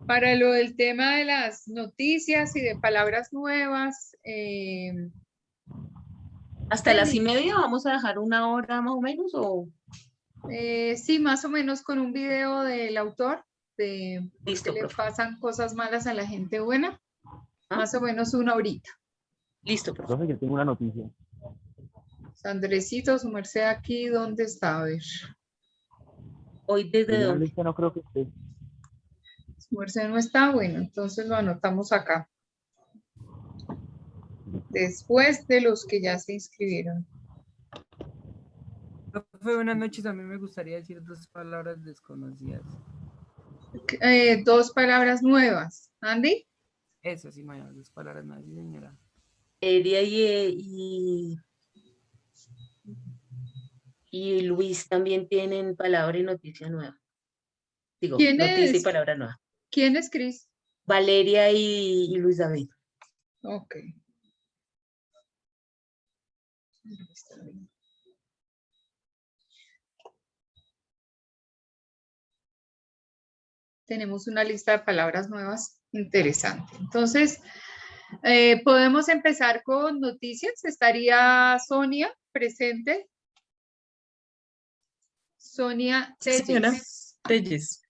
Para lo del tema de las noticias y de palabras nuevas, ¿Hasta las 1:30 vamos a dejar 1 hora más o menos? ¿O? sí, más o menos con un video del autor de por qué Listo, le profe. pasan cosas malas a la gente buena, ¿Ah? más o menos 1 horita. Listo, profe. Profe, yo tengo una noticia. Andresito, su merced aquí, ¿dónde está? A ver, ¿Hoy desde En la dónde? lista no creo que esté. su merced no está, bueno, entonces lo anotamos acá. Después de los que ya se inscribieron. Profe, buenas noches. A mí me gustaría decir 2 palabras desconocidas. 2 palabras nuevas. Andy, Eso sí, Maya, 2 palabras más, sí, señora. Eria y Luis también tienen palabra y noticia nueva. Digo, ¿quién noticia y es? palabra nueva. ¿Quién es Cris? Valeria y Luis David. Ok. Tenemos una lista de palabras nuevas interesante. Entonces, podemos empezar con noticias. ¿Estaría Sonia presente? Sonia Sí, señora Telles. Telles.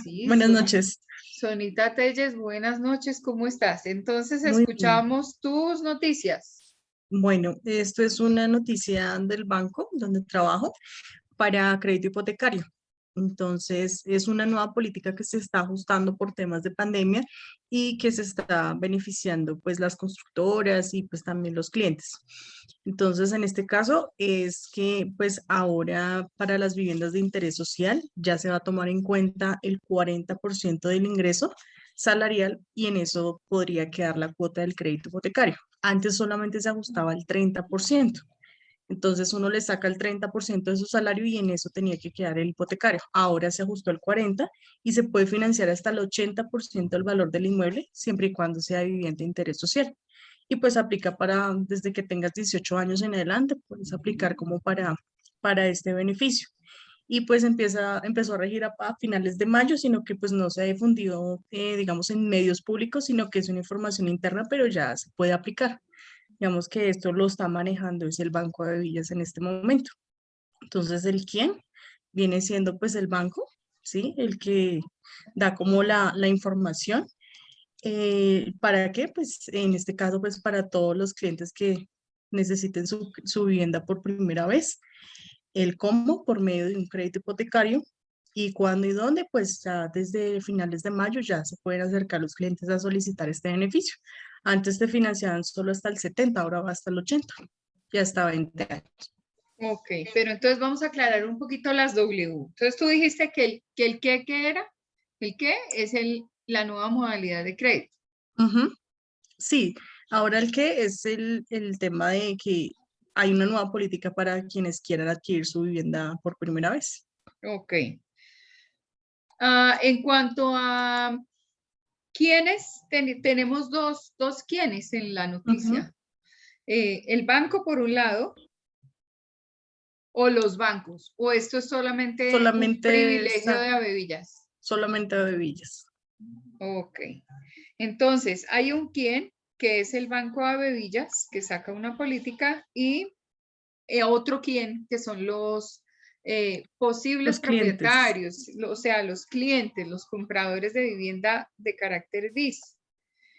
Sí, Buenas noches. Sonita Telles, buenas noches, ¿cómo estás? Entonces, Muy bien. escuchamos tus noticias. Bueno, esto es una noticia del banco donde trabajo para crédito hipotecario. Entonces, es una nueva política que se está ajustando por temas de pandemia y que se está beneficiando pues las constructoras y pues también los clientes. Entonces, en este caso es que pues ahora para las viviendas de interés social ya se va a tomar en cuenta el 40% del ingreso salarial y en eso podría quedar la cuota del crédito hipotecario. Antes solamente se ajustaba el 30%. Entonces uno le saca el 30% de su salario y en eso tenía que quedar el hipotecario. Ahora se ajustó al 40% y se puede financiar hasta el 80% del valor del inmueble, siempre y cuando sea vivienda de interés social. Y pues aplica para, desde que tengas 18 años en adelante, puedes aplicar como para este beneficio. Y pues empezó a regir a finales de mayo, sino que pues no se ha difundido, digamos, en medios públicos, sino que es una información interna, pero ya se puede aplicar. Digamos que esto lo está manejando es el Banco de Villas en este momento. Entonces, ¿el quién? Viene siendo pues el banco, ¿sí? El que da como la información. ¿Para qué? Pues en este caso, pues para todos los clientes que necesiten su vivienda por primera vez. El cómo por medio de un crédito hipotecario y cuándo y dónde, pues ya desde finales de mayo ya se pueden acercar los clientes a solicitar este beneficio. Antes te financiaban solo hasta el 70, ahora va hasta el 80, ya hasta 20 años. Ok, pero entonces vamos a aclarar un poquito las W. Entonces tú dijiste que el qué era, el qué es la nueva modalidad de crédito. Sí, ahora el que es el tema de que hay una nueva política para quienes quieran adquirir su vivienda por primera vez. Ok. En cuanto a quiénes, tenemos dos quiénes en la noticia. El banco por un lado o los bancos, o esto es solamente un Solamente privilegio de Abevillas. solamente de villas. Ok. Entonces, hay un quién que es el Banco de Abevillas que saca una política y otro quién que son los posibles Los clientes. propietarios, o sea, los clientes, los compradores de vivienda de carácter bis.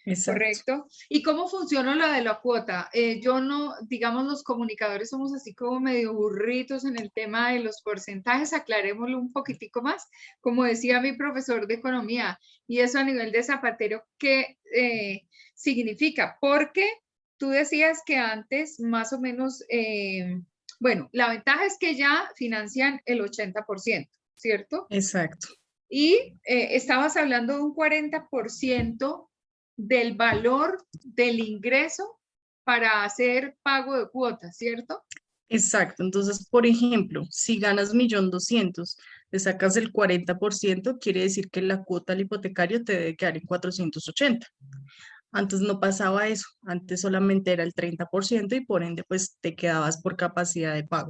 Exacto. Correcto. ¿Y cómo funciona la de la cuota? Yo no, digamos, los comunicadores somos así como medio burritos en el tema de los porcentajes, aclarémoslo un poquitico más. Como decía mi profesor de economía, y eso a nivel de zapatero, ¿qué significa? Porque tú decías que antes más o menos, bueno, la ventaja es que ya financian el 80%, ¿cierto? Exacto. Y estabas hablando de un 40% del valor del ingreso para hacer pago de cuotas, ¿cierto? Exacto. Entonces, por ejemplo, si ganas 1.200.000, le sacas el 40%, quiere decir que la cuota al hipotecario te debe quedar en 480. Antes no pasaba eso, antes solamente era el 30% y por ende pues te quedabas por capacidad de pago.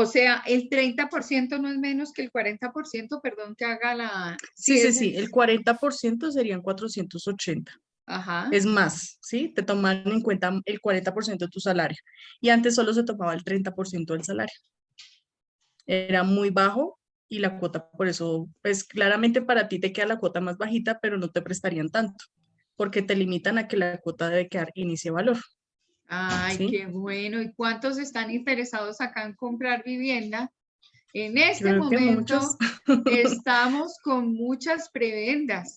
O sea, el 30% no es menos que el 40%, perdón que haga la... Sí, es sí, el 40% serían 480. Ajá. Es más, ¿sí? Te toman en cuenta el 40% de tu salario. Y antes solo se tomaba el 30% del salario. Era muy bajo y la cuota, por eso, pues claramente para ti te queda la cuota más bajita, pero no te prestarían tanto, porque te limitan a que la cuota debe quedar en ese valor, Ay, ¿sí? qué bueno. ¿Y cuántos están interesados acá en comprar vivienda? En este Creo que muchos. momento estamos con muchas prebendas.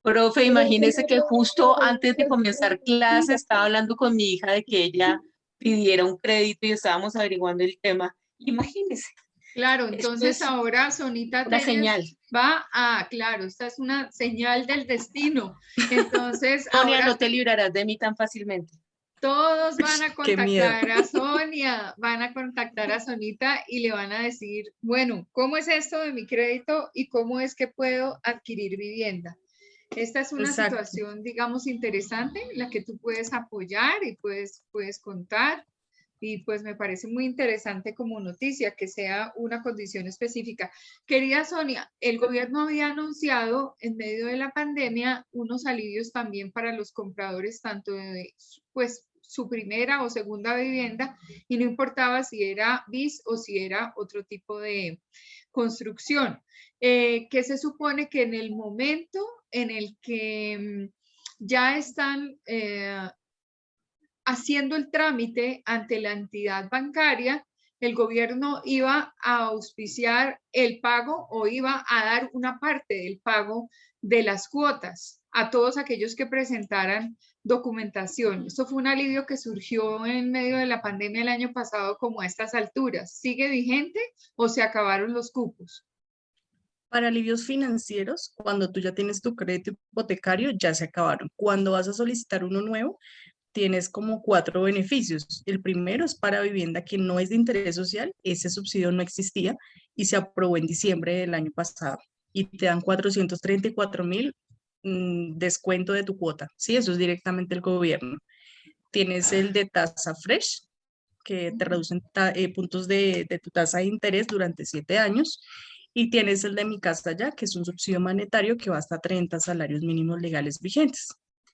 Profe, imagínese que justo antes de comenzar clase estaba hablando con mi hija de que ella pidiera un crédito y estábamos averiguando el tema. Imagínese, Claro, esto entonces es ahora Sonita una Telles señal. va a, claro, esta es una señal del destino. Entonces Sonia, ahora no te librarás de mí tan fácilmente. todos van a Qué miedo. contactar a Sonia, van a contactar a Sonita y le van a decir, bueno, ¿cómo es esto de mi crédito y cómo es que puedo adquirir vivienda? Esta es una Exacto. situación, digamos, interesante en la que tú puedes apoyar y puedes contar. Y pues me parece muy interesante como noticia que sea una condición específica. Querida Sonia, el gobierno había anunciado en medio de la pandemia unos alivios también para los compradores, tanto de pues su primera o segunda vivienda, y no importaba si era BIS o si era otro tipo de construcción. Que se supone que en el momento en el que ya están haciendo el trámite ante la entidad bancaria, el gobierno iba a auspiciar el pago o iba a dar una parte del pago de las cuotas a todos aquellos que presentaran documentación. Esto fue un alivio que surgió en medio de la pandemia el año pasado como a estas alturas. ¿Sigue vigente o se acabaron los cupos? Para alivios financieros, cuando tú ya tienes tu crédito hipotecario, ya se acabaron. Cuando vas a solicitar uno nuevo, tienes como 4 beneficios. El primero es para vivienda que no es de interés social, ese subsidio no existía y se aprobó en diciembre del año pasado y te dan 434.000 descuento de tu cuota. Sí, eso es directamente el gobierno. Tienes el de tasa fresh, que te reducen puntos de tu tasa de interés durante 7 años. Y tienes el de Mi Casa Ya, que es un subsidio monetario que va hasta 30 salarios mínimos legales vigentes.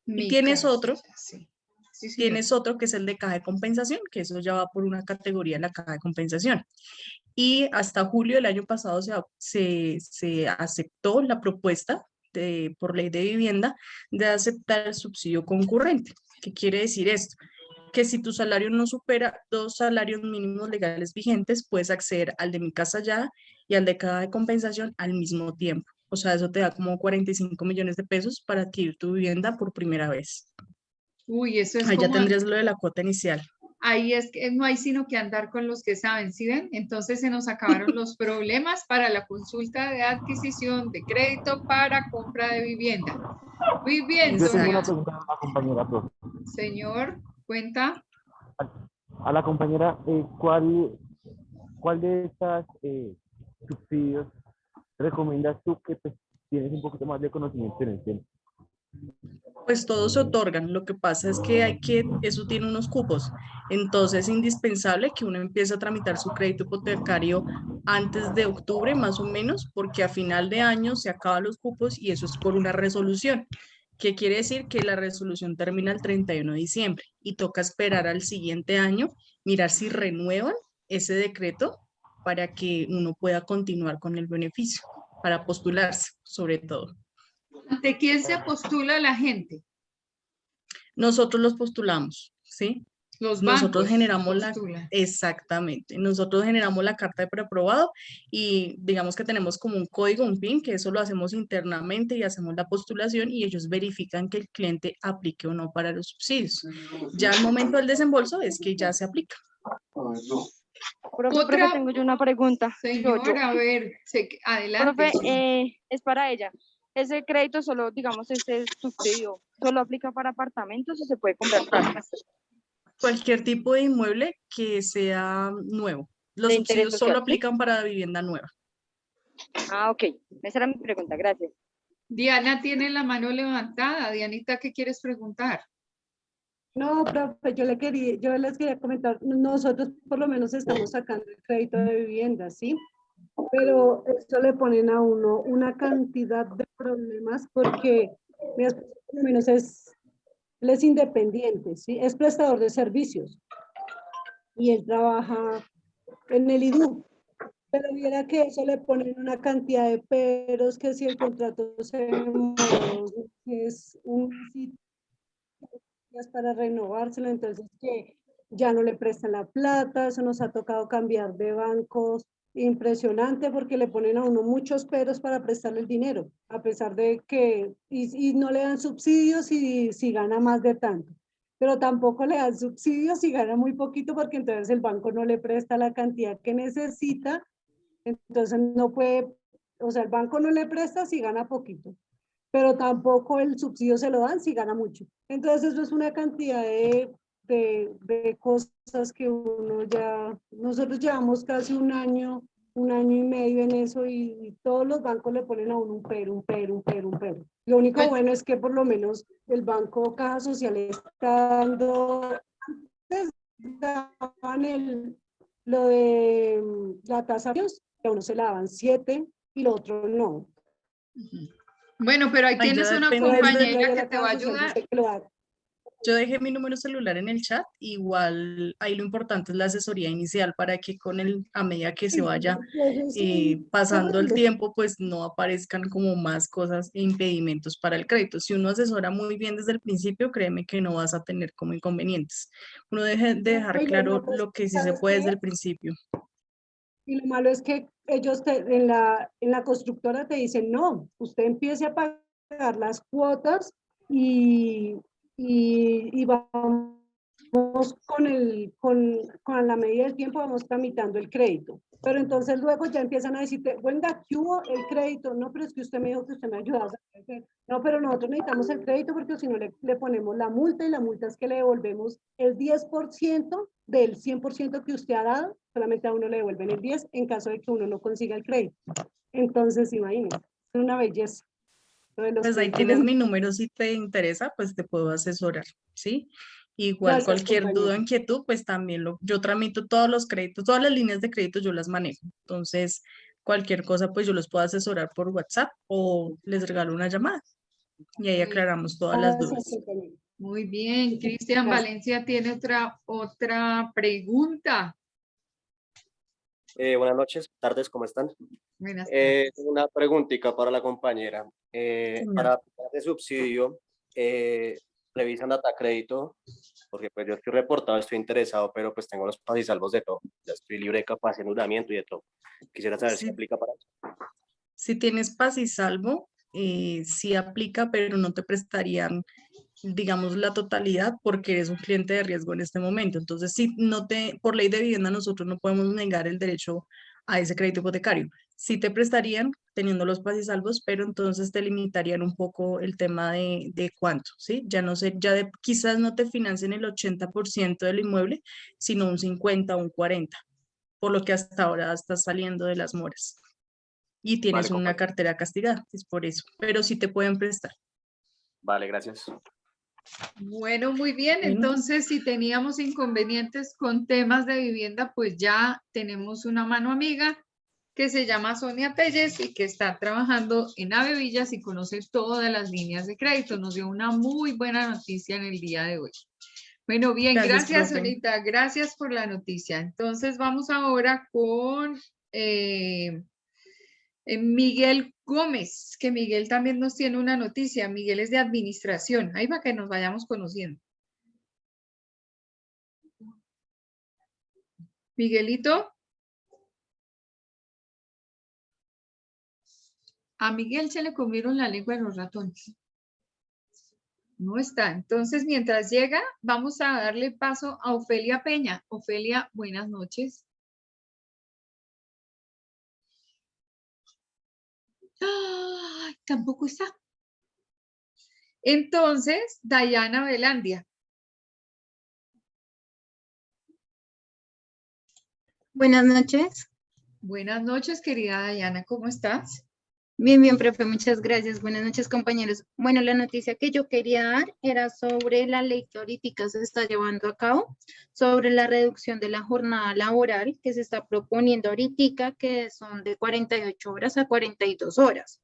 Y Mi casa, sí. Sí, señor. tienes otro que es el de caja de compensación, que eso ya va por una categoría en la caja de compensación. Y hasta julio del año pasado se aceptó la propuesta por ley de vivienda de aceptar el subsidio concurrente. ¿Qué quiere decir esto? Que si tu salario no supera 2 salarios mínimos legales vigentes, puedes acceder al de Mi Casa Ya y al de caja de compensación al mismo tiempo. O sea, eso te da como 45 millones de pesos para adquirir tu vivienda por primera vez. Uy, eso es Ahí ya como tendrías lo de la cuota inicial. ahí es que no hay sino que andar con los que saben, ¿sí ven? Entonces se nos acabaron los problemas para la consulta de adquisición de crédito para compra de vivienda. Muy bien, Yo tengo una Sonia. Exacto. pregunta a la compañera, profe. Señor, cuenta. A la compañera, ¿cuál de estas subsidios recomiendas tú que pues, tienes un poquito más de conocimiento en el tema? Pues todos se otorgan. Lo que pasa es que eso tiene unos cupos. Entonces es indispensable que uno empiece a tramitar su crédito hipotecario antes de octubre, más o menos, porque a final de año se acaban los cupos y eso es por una resolución. ¿Qué quiere decir? Que la resolución termina el 31 de diciembre y toca esperar al siguiente año, mirar si renuevan ese decreto para que uno pueda continuar con el beneficio, para postularse, sobre todo. ¿Ante quién se postula la gente? Nosotros los postulamos, ¿sí? Los Nosotros bancos generamos postulan. exactamente, nosotros generamos la carta de preaprobado y digamos que tenemos como un código, un PIN, que eso lo hacemos internamente y hacemos la postulación y ellos verifican que el cliente aplique o no para los subsidios. Ya al momento del desembolso es que ya se aplica. Profe, tengo yo una pregunta. Señor, a ver, adelante. Profe, es para ella. Ese crédito solo, digamos, este subsidio, ¿solo aplica para apartamentos o se puede comprar casas Cualquier tipo de inmueble que sea nuevo. Los de interés subsidios solo social? ¿Sí? aplican para vivienda nueva. Ah, ok. Esa era mi pregunta. Gracias. Diana tiene la mano levantada. Dianita, ¿qué quieres preguntar? No, profe, yo les quería comentar, nosotros por lo menos estamos sacando el crédito de vivienda, ¿sí? Pero esto le ponen a uno una cantidad de problemas porque mi esposo por lo menos él es independiente, ¿sí? Es prestador de servicios y él trabaja en el IDU. Pero viera que eso le ponen una cantidad de peros, que si el contrato se demoró, que es un sitio para renovárselo, entonces que ya no le prestan la plata, eso nos ha tocado cambiar de bancos, impresionante porque le ponen a uno muchos peros para prestarle el dinero, a pesar de que, y no le dan subsidios si gana más de tanto, pero tampoco le dan subsidios si gana muy poquito porque entonces el banco no le presta la cantidad que necesita, entonces no puede, o sea, el banco no le presta si gana poquito, pero tampoco el subsidio se lo dan si gana mucho. Entonces eso es una cantidad de cosas que uno ya, nosotros llevamos casi un año y medio en eso y todos los bancos le ponen a uno un pero, un pero, un pero, un pero. Lo único Pues, bueno es que por lo menos el Banco Caja Social está dando, antes daban lo de la tasa, que a uno se la daban 7 y lo otro no. bueno, pero ahí Ay, ya tienes una depende compañera Ya que la te va a Caja Social ayudar. dice que lo da. Yo dejé mi número celular en el chat, igual ahí lo importante es la asesoría inicial para que a medida que se vaya Eso sí, pasando el correcto. tiempo, pues no aparezcan como más cosas e impedimentos para el crédito. Si uno asesora muy bien desde el principio, créeme que no vas a tener como inconvenientes. Uno deje de dejar Oye, claro una cosa, lo que sí se ¿sabes puede desde qué? el principio. Y lo malo es que ellos en la constructora te dicen, no, usted empiece a pagar las cuotas y, y vamos con la medida del tiempo, vamos tramitando el crédito. Pero entonces luego ya empiezan a decirte, venga, ¿qué hubo el crédito? No, pero es que usted me dijo que usted me ayudaba. No, pero nosotros necesitamos el crédito porque si no le ponemos la multa y la multa es que le devolvemos el 10% del 100% que usted ha dado, solamente a uno le devuelven el 10 en caso de que uno no consiga el crédito. Entonces, imagínense, es una belleza. Lo de los Pues ahí créditos tienes mi número, si te interesa, pues te puedo asesorar, ¿sí? Igual Gracias, cualquier duda o compañero. inquietud, pues también yo tramito todos los créditos, todas las líneas de crédito yo las manejo. Entonces, cualquier cosa, pues yo los puedo asesorar por WhatsApp o les regalo una llamada y ahí Muy, aclaramos todas las Gracias, dudas. compañero. muy bien. Cristian Gracias. Valencia tiene otra pregunta. Buenas noches, tardes, ¿cómo están? Buenas tardes. Una preguntita para la compañera. Señor. Para aplicar de subsidio, revisan data crédito, porque pues yo estoy reportado, estoy interesado, pero pues tengo los salvos de todo. Ya estoy libre de capacidad, endeudamiento y de todo. Quisiera saber si Si, aplica para eso. si tienes paz y salvo, sí aplica, pero no te prestarían, digamos, la totalidad porque eres un cliente de riesgo en este momento. Entonces, si no por ley de vivienda, nosotros no podemos negar el derecho a ese crédito hipotecario. Sí te prestarían teniendo los paz y salvos, pero entonces te limitarían un poco el tema de cuánto, ¿sí? Ya no sé, quizás no te financien el 80% del inmueble, sino un 50 o un 40, por lo que hasta ahora estás saliendo de las moras y Vale, tienes una compañero. cartera castigada, es por eso, pero sí te pueden prestar. Vale, gracias. Bueno, muy bien. Bueno, Entonces, si teníamos inconvenientes con temas de vivienda, pues ya tenemos una mano amiga que se llama Sonia Telles y que está trabajando en Avevillas y conoce todas las líneas de crédito. Nos dio una muy buena noticia en el día de hoy. Bueno, bien, gracias, gracias, profe. Sonita. Gracias por la noticia. Entonces, vamos ahora con Miguel Gómez, que Miguel también nos tiene una noticia. Miguel es de administración. Ahí va que nos vayamos conociendo. Miguelito. A Miguel se le comieron la lengua de los ratones. No está. Entonces, mientras llega, vamos a darle paso a Ofelia Peña. Ofelia, buenas noches. ¡Ay! Tampoco está. Entonces, Dayana Velandia. Buenas noches. Buenas noches, querida Dayana. ¿Cómo estás? Bien, bien, profe, muchas gracias. Buenas noches, compañeros. Bueno, la noticia que yo quería dar era sobre la ley que ahorita se está llevando a cabo, sobre la reducción de la jornada laboral que se está proponiendo ahorita, que son de 48 horas a 42 horas.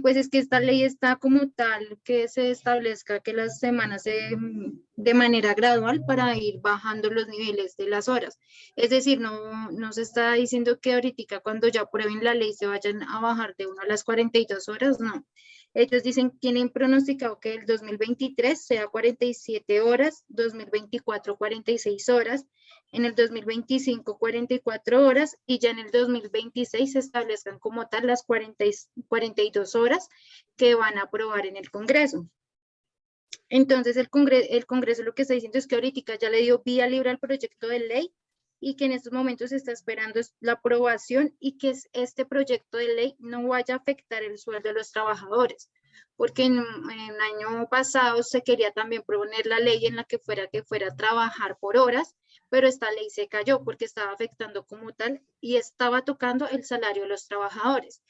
Pues es que esta ley está como tal que se establezca que las semanas de manera gradual para ir bajando los niveles de las horas. Es decir, no se está diciendo que ahorita cuando ya aprueben la ley se vayan a bajar de 1 a las 42 horas, no. Ellos tienen pronosticado que el 2023 sea 47 horas, 2024 46 horas, en el 2025 44 horas y ya en el 2026 se establezcan como tal las 42 horas que van a aprobar en el Congreso. Entonces el Congreso lo que está diciendo es que ahorita ya le dio vía libre al proyecto de ley y que en estos momentos se está esperando la aprobación y que este proyecto de ley no vaya a afectar el sueldo de los trabajadores, porque en el año pasado se quería también proponer la ley en la que fuera a trabajar por horas, pero esta ley se cayó porque estaba afectando como tal y estaba tocando el salario de los trabajadores.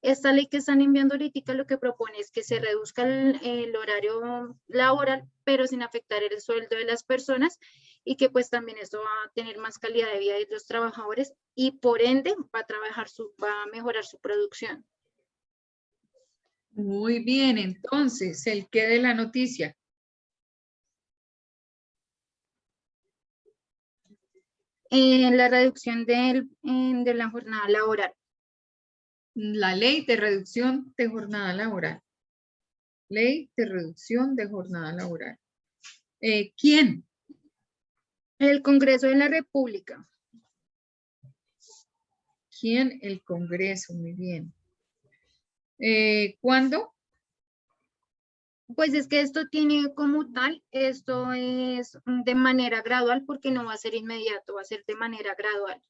Esta ley que están enviando ahorita lo que propone es que se reduzca el horario laboral, pero sin afectar el sueldo de las personas y que pues también esto va a tener más calidad de vida de los trabajadores y por ende va a mejorar su producción. Muy bien, entonces, el qué de la noticia. La reducción de la jornada laboral. La ley de reducción de jornada laboral. Ley de reducción de jornada laboral. ¿Quién? El Congreso de la República. ¿Quién? El Congreso, muy bien. ¿Cuándo? Pues es que esto tiene como tal, esto es de manera gradual porque no va a ser inmediato, va a ser de manera gradual.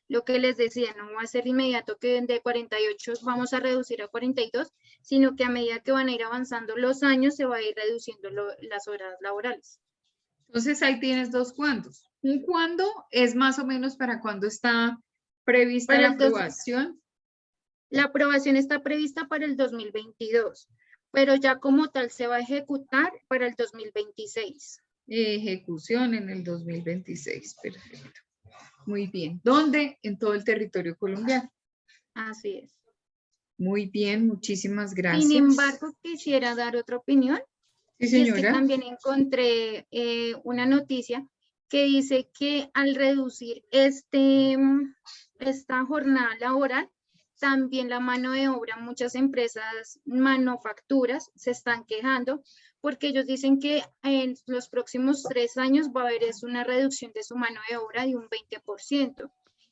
Lo que les decía, no va a ser inmediato que de 48 vamos a reducir a 42, sino que a medida que van a ir avanzando los años se va a ir reduciendo las horas laborales. Entonces ahí tienes dos cuándos. Un cuándo es más o menos para cuándo está prevista la aprobación. La aprobación está prevista para el 2022, pero ya como tal se va a ejecutar para el 2026. Ejecución en el 2026, perfecto. Muy bien. ¿Dónde? En todo el territorio colombiano. Así es. Muy bien, muchísimas gracias. Sin embargo, quisiera dar otra opinión. Sí, señora. Y es que también encontré una noticia que dice que al reducir esta jornada laboral, también la mano de obra, muchas empresas manufacturas se están quejando porque ellos dicen que en los próximos 3 años va a haber una reducción de su mano de obra de un 20%,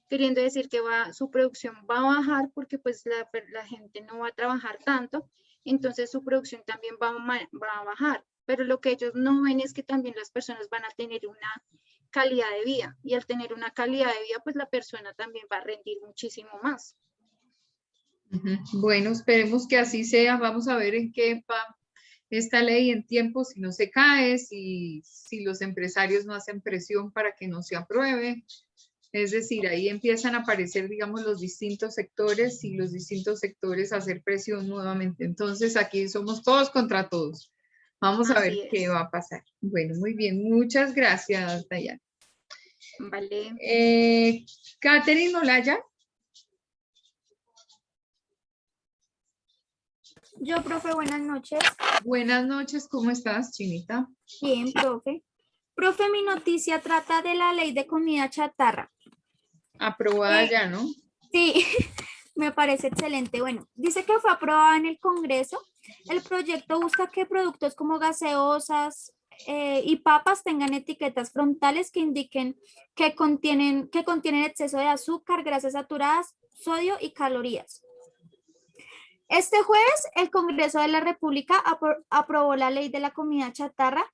queriendo decir que su producción va a bajar porque pues la gente no va a trabajar tanto, entonces su producción también va a bajar, pero lo que ellos no ven es que también las personas van a tener una calidad de vida y al tener una calidad de vida pues la persona también va a rendir muchísimo más. Bueno, esperemos que así sea. Vamos a ver en qué va esta ley en tiempo, si no se cae, si los empresarios no hacen presión para que no se apruebe. Es decir, ahí empiezan a aparecer, digamos, los distintos sectores y los distintos sectores a hacer presión nuevamente. Entonces, aquí somos todos contra todos. Vamos a ver qué va a pasar. Bueno, muy bien. Muchas gracias, Dayana. Vale. Catherine Olaya. Yo, profe, buenas noches. Buenas noches, ¿cómo estás, Chinita? Bien, profe. Profe, mi noticia trata de la ley de comida chatarra. Aprobada ya, ¿no? Sí, me parece excelente. Bueno, dice que fue aprobada en el Congreso. El proyecto busca que productos como gaseosas y papas tengan etiquetas frontales que indiquen que contienen exceso de azúcar, grasas saturadas, sodio y calorías. Este jueves, el Congreso de la República aprobó la ley de la comida chatarra.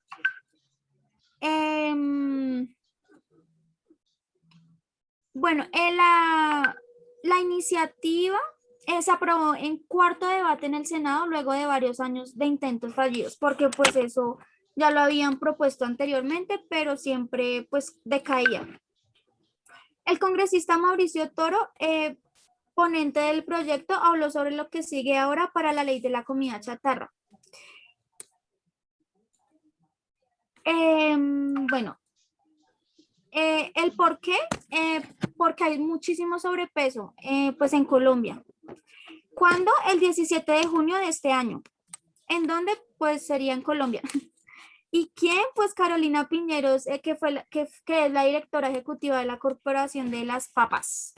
Bueno, la iniciativa se aprobó en cuarto debate en el Senado luego de varios años de intentos fallidos, porque pues eso ya lo habían propuesto anteriormente, pero siempre pues decaía. El congresista Mauricio Toro ponente del proyecto habló sobre lo que sigue ahora para la ley de la comida chatarra. Bueno, el por qué, porque hay muchísimo sobrepeso pues en Colombia. ¿Cuándo? El 17 de junio de este año. ¿En dónde? Pues sería en Colombia. ¿Y quién? Pues Carolina Piñeros, que es la directora ejecutiva de la Corporación de las Papas.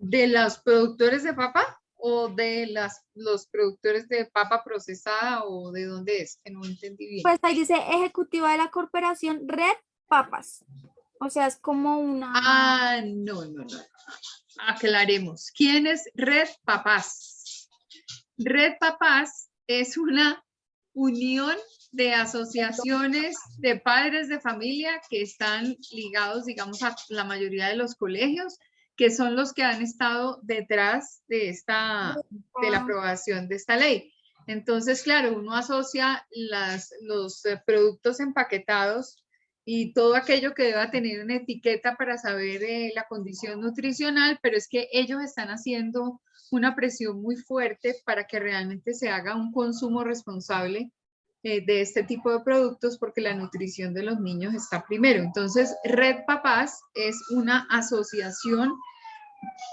¿De los productores de papa o de los productores de papa procesada o de dónde es? Que no entendí bien. Pues ahí dice ejecutiva de la Corporación Red Papas. O sea, es como una... Ah, no. Aclaremos. ¿Quién es Red Papás? Red Papás es una unión de asociaciones de padres de familia que están ligados, digamos, a la mayoría de los colegios, que son los que han estado detrás de la aprobación de esta ley. Entonces, claro, uno asocia los productos empaquetados y todo aquello que deba tener una etiqueta para saber la condición nutricional, pero es que ellos están haciendo una presión muy fuerte para que realmente se haga un consumo responsable de este tipo de productos, porque la nutrición de los niños está primero. Entonces, Red Papás es una asociación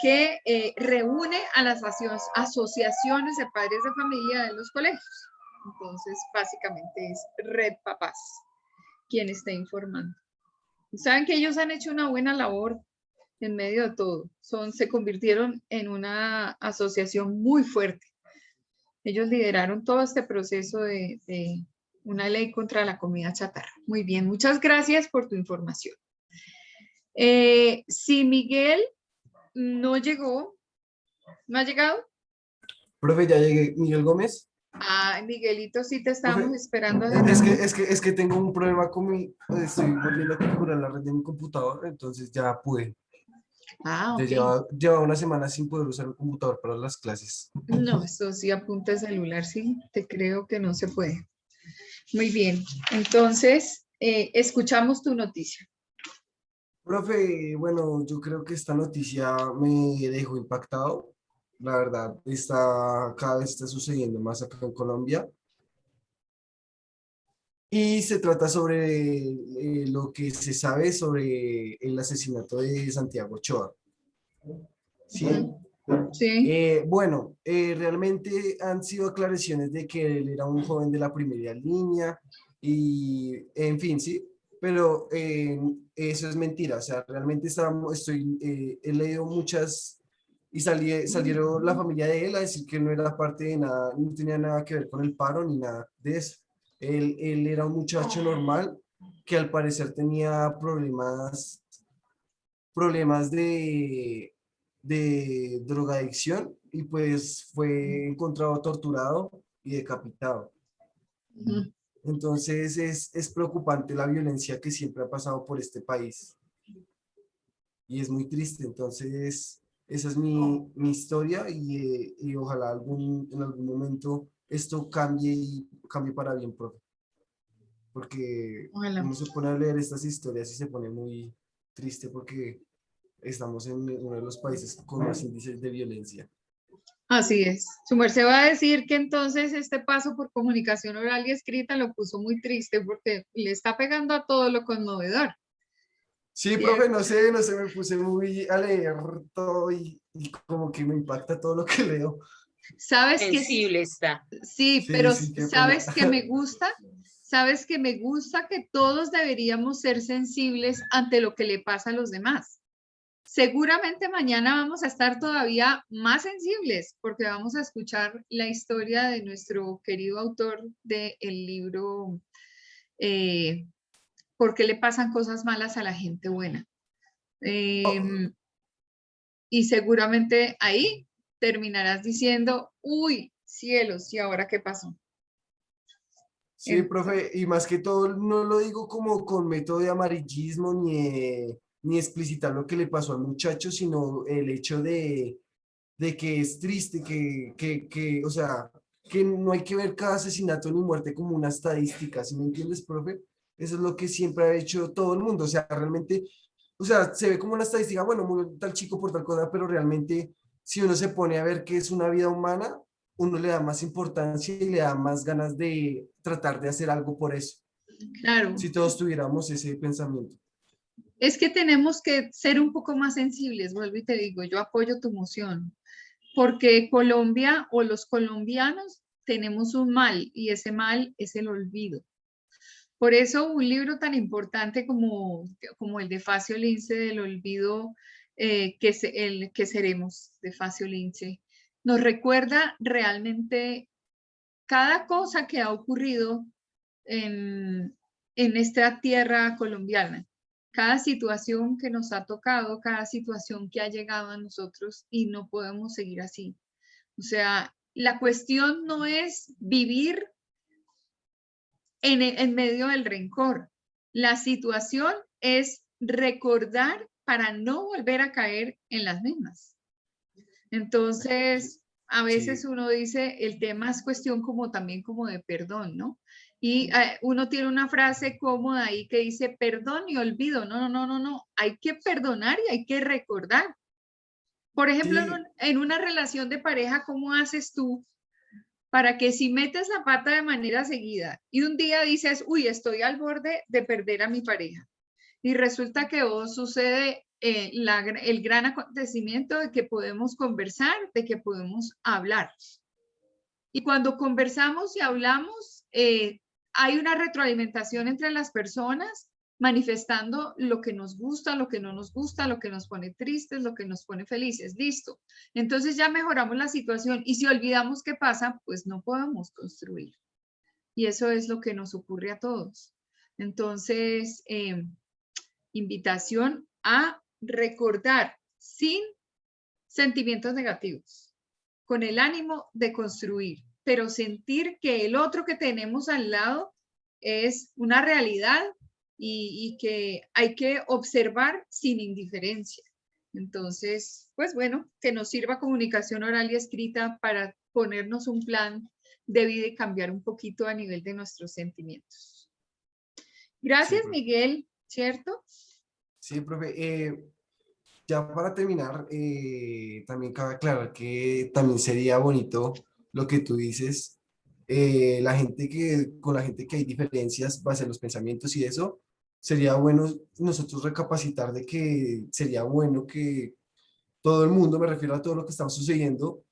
que reúne a las asociaciones de padres de familia de los colegios. Entonces, básicamente es Red Papás quien está informando. Saben que ellos han hecho una buena labor en medio de todo. Se convirtieron en una asociación muy fuerte. Ellos lideraron todo este proceso de una ley contra la comida chatarra. Muy bien, muchas gracias por tu información. Si Miguel no llegó, ¿no ha llegado? Profe, ya llegué. Miguel Gómez. Ah, Miguelito, sí te estábamos Profe, esperando. es que tengo un problema con estoy volviendo a configurar la red de mi computador, entonces ya pude. Ah, Ya ok. llevaba una semana sin poder usar el computador para las clases. No, eso sí, apunta el celular, sí, te creo que no se puede. Muy bien, entonces, escuchamos tu noticia. Profe, bueno, yo creo que esta noticia me dejó impactado. La verdad, cada vez está sucediendo más acá en Colombia. Y se trata sobre lo que se sabe sobre el asesinato de Santiago Ochoa. ¿Sí? Sí. Bueno, realmente han sido aclaraciones de que él era un joven de la primera línea y, en fin, sí, pero eso es mentira. O sea, realmente he leído muchas y salieron la familia de él a decir que no era parte de nada, no tenía nada que ver con el paro ni nada de eso. Él era un muchacho normal que al parecer tenía problemas de drogadicción y pues fue encontrado torturado y decapitado. Entonces es preocupante la violencia que siempre ha pasado por este país y es muy triste. Entonces esa es mi historia y ojalá en algún momento esto cambie para bien, profe. Porque uno se pone a leer estas historias y se pone muy triste porque estamos en uno de los países con más índices de violencia. Así es. Su merced va a decir que entonces este paso por comunicación oral y escrita lo puso muy triste porque le está pegando a todo lo conmovedor. Sí, profe, no sé, me puse muy a leer todo y como que me impacta todo lo que leo. ¿Sabes qué? Sensible está. Sí, Sí, pero sí, qué ¿sabes pena. que me gusta? ¿Sabes que me gusta que todos deberíamos ser sensibles ante lo que le pasa a los demás? Seguramente mañana vamos a estar todavía más sensibles porque vamos a escuchar la historia de nuestro querido autor del libro ¿Por qué le pasan cosas malas a la gente buena? Y seguramente ahí terminarás diciendo, uy, cielos, ¿y ahora qué pasó? Sí, profe, y más que todo no lo digo como con método de amarillismo ni explicitar lo que le pasó al muchacho, sino el hecho de que es triste, o sea, que no hay que ver cada asesinato ni muerte como una estadística, ¿sí me entiendes, profe? Eso es lo que siempre ha hecho todo el mundo, o sea, realmente o sea, se ve como una estadística, bueno, murió tal chico por tal cosa, pero realmente si uno se pone a ver qué es una vida humana, uno le da más importancia y le da más ganas de tratar de hacer algo por eso, Claro. si todos tuviéramos ese pensamiento. Es que tenemos que ser un poco más sensibles, vuelvo y te digo, yo apoyo tu moción, porque Colombia o los colombianos tenemos un mal y ese mal es el olvido. Por eso un libro tan importante como el de Facio Lince del olvido, el que seremos de Facio Lince, nos recuerda realmente cada cosa que ha ocurrido en esta tierra colombiana, cada situación que nos ha tocado, cada situación que ha llegado a nosotros y no podemos seguir así. O sea, la cuestión no es vivir en medio del rencor. La situación es recordar para no volver a caer en las mismas. Entonces, a veces uno dice, el tema es cuestión como también como de perdón, ¿no? Y uno tiene una frase cómoda ahí que dice perdón y olvido. No, no, no, no, no. Hay que perdonar y hay que recordar. Por ejemplo, en una relación de pareja, ¿cómo haces tú para que si metes la pata de manera seguida y un día dices, uy, estoy al borde de perder a mi pareja? Y resulta que vos sucede el gran acontecimiento de que podemos conversar, de que podemos hablar. Y cuando conversamos y hablamos, hay una retroalimentación entre las personas manifestando lo que nos gusta, lo que no nos gusta, lo que nos pone tristes, lo que nos pone felices. Listo. Entonces ya mejoramos la situación y si olvidamos qué pasa, pues no podemos construir. Y eso es lo que nos ocurre a todos. Entonces, invitación a recordar sin sentimientos negativos, con el ánimo de construir, pero sentir que el otro que tenemos al lado es una realidad y que hay que observar sin indiferencia. Entonces, pues bueno, que nos sirva comunicación oral y escrita para ponernos un plan de vida y cambiar un poquito a nivel de nuestros sentimientos. Gracias, Sí, Miguel, ¿cierto? Sí, profe. Ya para terminar, también cabe aclarar que también sería bonito lo que tú dices, con la gente que hay diferencias base en los pensamientos y eso, sería bueno nosotros recapacitar de que sería bueno que todo el mundo, me refiero a todo lo que está sucediendo,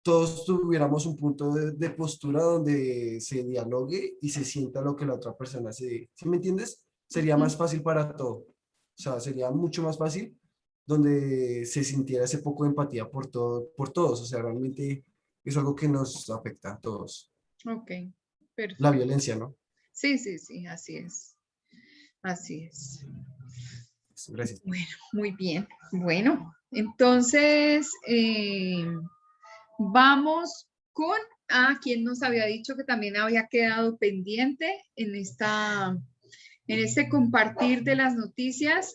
todos tuviéramos un punto de postura donde se dialogue y se sienta lo que la otra persona se... ¿Sí me entiendes? Sería más fácil para todo. O sea, sería mucho más fácil donde se sintiera ese poco de empatía por todos. O sea, realmente es algo que nos afecta a todos. Ok, La perfecto. violencia, ¿no? Sí, sí, sí, así es. Así es. Gracias. Bueno, muy bien. Bueno, entonces vamos con quien nos había dicho que también había quedado pendiente en este compartir de las noticias.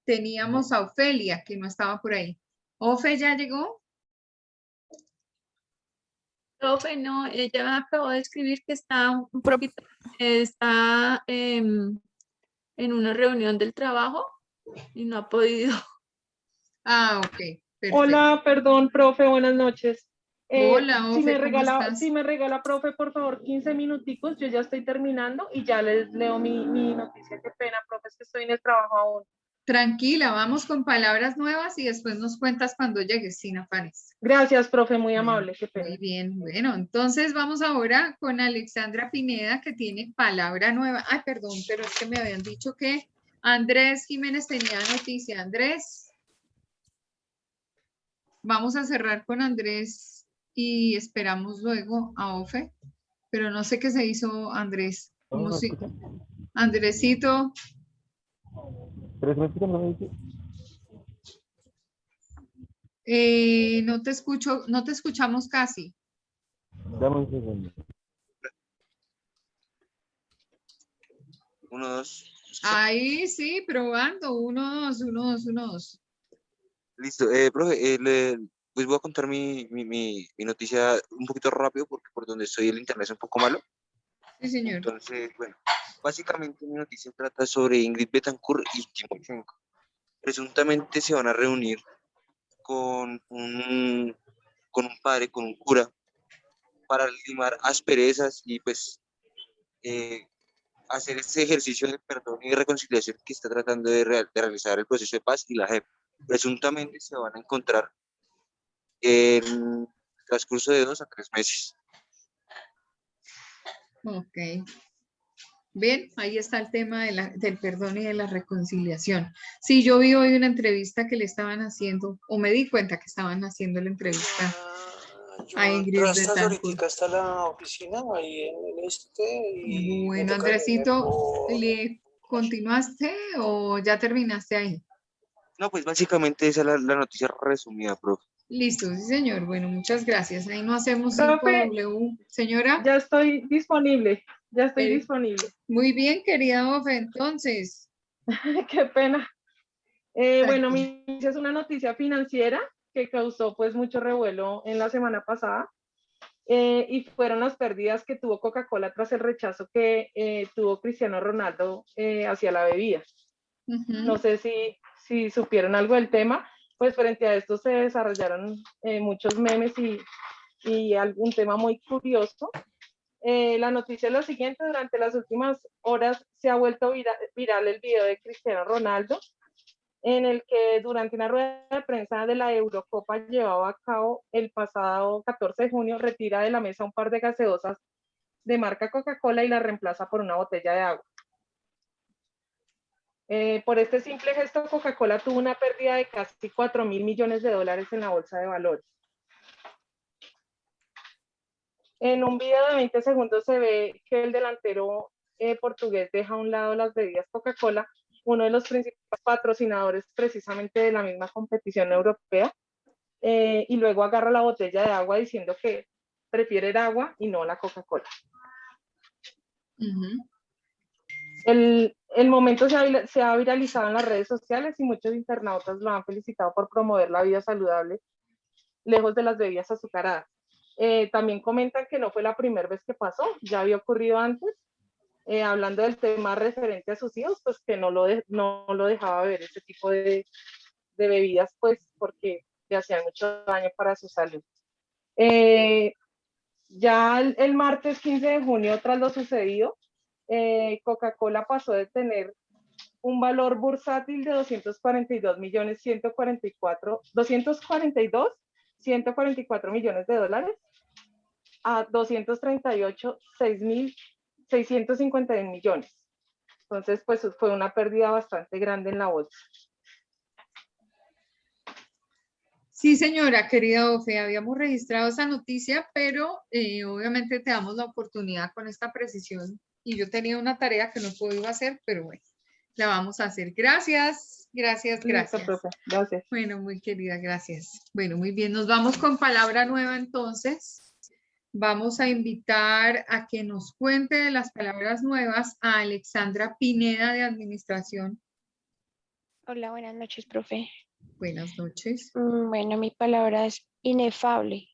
Teníamos a Ofelia, que no estaba por ahí. ¿Ofe ya llegó? Profe, no, ella me acabó de escribir que está un poquito, está en una reunión del trabajo y no ha podido. Ok, perfecto. Hola, perdón, profe, buenas noches. Hola, si Ofe, me ¿cómo regala, estás? si me regala, profe, por favor, 15 minuticos, yo ya estoy terminando y ya les leo mi noticia. Qué pena, profe, es que estoy en el trabajo aún. Tranquila, vamos con palabras nuevas y después nos cuentas cuando llegues, sin afanes. Gracias, profe, muy amable, qué pena. Muy bien, bueno, entonces vamos ahora con Alexandra Pineda, que tiene palabra nueva. Ay, perdón, pero es que me habían dicho que Andrés Jiménez tenía noticia. Andrés, vamos a cerrar con Andrés y esperamos luego a Ofe, pero no sé qué se hizo Andrés. ¿Cómo si... Andresito. ¿Pero me escuchan? ¿No me dice? No te escucho, no te escuchamos casi. Dame un segundo. 1, 2. Ahí sí, probando. 1, 2, 1, 2, 1, 2. Listo. Profe, pues voy a contar mi noticia un poquito rápido porque por donde estoy el internet es un poco malo. Sí, señor. Entonces, bueno, Básicamente mi noticia trata sobre Ingrid Betancourt y Timochenko. Presuntamente se van a reunir con un padre, con un cura, para limar asperezas y pues hacer este ejercicio de perdón y de reconciliación que está tratando de realizar el proceso de paz y la JEP. Presuntamente se van a encontrar en el transcurso de 2 a 3 meses. Ok. Bien, ahí está el tema del perdón y de la reconciliación. Sí, yo vi hoy una entrevista que le estaban haciendo, o me di cuenta que estaban haciendo la entrevista a Ingrid Tras Betancourt. ahorita está la oficina ahí en el y me Bueno, toca venir Andresito, por... ¿le continuaste o ya terminaste ahí? No, pues básicamente esa es la noticia resumida, profe. Listo, sí, señor. Bueno, muchas gracias. Ahí no hacemos Profe, 5W. Señora. ya estoy disponible, ya estoy disponible. Muy bien, querida Ofe, entonces. Qué pena. Bueno, es una noticia financiera que causó pues mucho revuelo en la semana pasada y fueron las pérdidas que tuvo Coca-Cola tras el rechazo que tuvo Cristiano Ronaldo hacia la bebida. No sé si supieron algo del tema, pues frente a esto se desarrollaron muchos memes y algún tema muy curioso. La noticia es la siguiente: durante las últimas horas se ha vuelto viral el video de Cristiano Ronaldo, en el que durante una rueda de prensa de la Eurocopa llevado a cabo el pasado 14 de junio, retira de la mesa un par de gaseosas de marca Coca-Cola y la reemplaza por una botella de agua. Por este simple gesto, Coca-Cola tuvo una pérdida de casi 4.000 millones de dólares en la bolsa de valores. En un video de 20 segundos se ve que el delantero portugués deja a un lado las bebidas Coca-Cola, uno de los principales patrocinadores precisamente de la misma competición europea, y luego agarra la botella de agua diciendo que prefiere el agua y no la Coca-Cola. El momento se ha viralizado en las redes sociales y muchos internautas lo han felicitado por promover la vida saludable lejos de las bebidas azucaradas. También comentan que no fue la primera vez que pasó, ya había ocurrido antes, hablando del tema referente a sus hijos, pues que no lo dejaba beber ese tipo de bebidas, pues porque le hacían mucho daño para su salud. Ya el martes 15 de junio, tras lo sucedido, Coca-Cola pasó de tener un valor bursátil de 242 millones de dólares a 238.651 millones. Entonces, pues fue una pérdida bastante grande en la bolsa. Sí, señora, querida Ofe, habíamos registrado esa noticia, pero obviamente te damos la oportunidad con esta precisión. Y yo tenía una tarea que no puedo hacer, pero bueno, la vamos a hacer. Gracias, gracias, gracias. Profe. Gracias. Bueno, muy querida, gracias. Bueno, muy bien, nos vamos con palabra nueva entonces. Vamos a invitar a que nos cuente de las palabras nuevas a Alexandra Pineda de Administración. Hola, buenas noches, profe. Buenas noches. Bueno, mi palabra es inefable.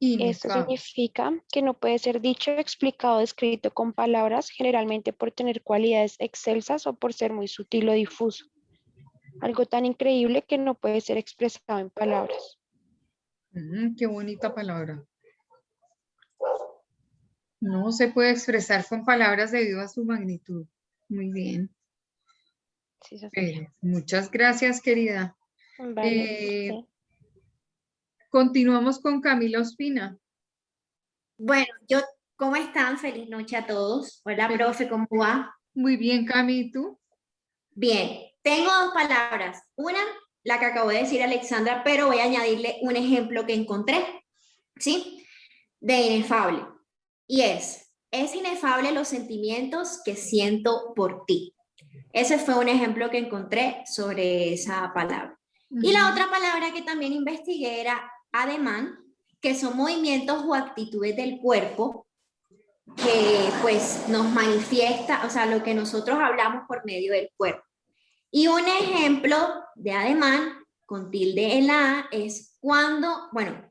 Esto significa que no puede ser dicho, explicado o descrito con palabras, generalmente por tener cualidades excelsas o por ser muy sutil o difuso. Algo tan increíble que no puede ser expresado en palabras. Qué bonita palabra. No se puede expresar con palabras debido a su magnitud. Muy bien. Sí, muchas gracias, querida. Vale, Continuamos con Camila Ospina. Bueno, ¿cómo están? Feliz noche a todos. Hola, profe, ¿cómo va? Muy bien, Cami, ¿y tú? Bien, tengo 2 palabras. Una, la que acabo de decir Alexandra, pero voy a añadirle un ejemplo que encontré, ¿sí? De inefable. Y es inefable los sentimientos que siento por ti. Ese fue un ejemplo que encontré sobre esa palabra. Y la otra palabra que también investigué era ademán, que son movimientos o actitudes del cuerpo que pues nos manifiesta, o sea, lo que nosotros hablamos por medio del cuerpo. Y un ejemplo de ademán con tilde en la A es cuando, bueno,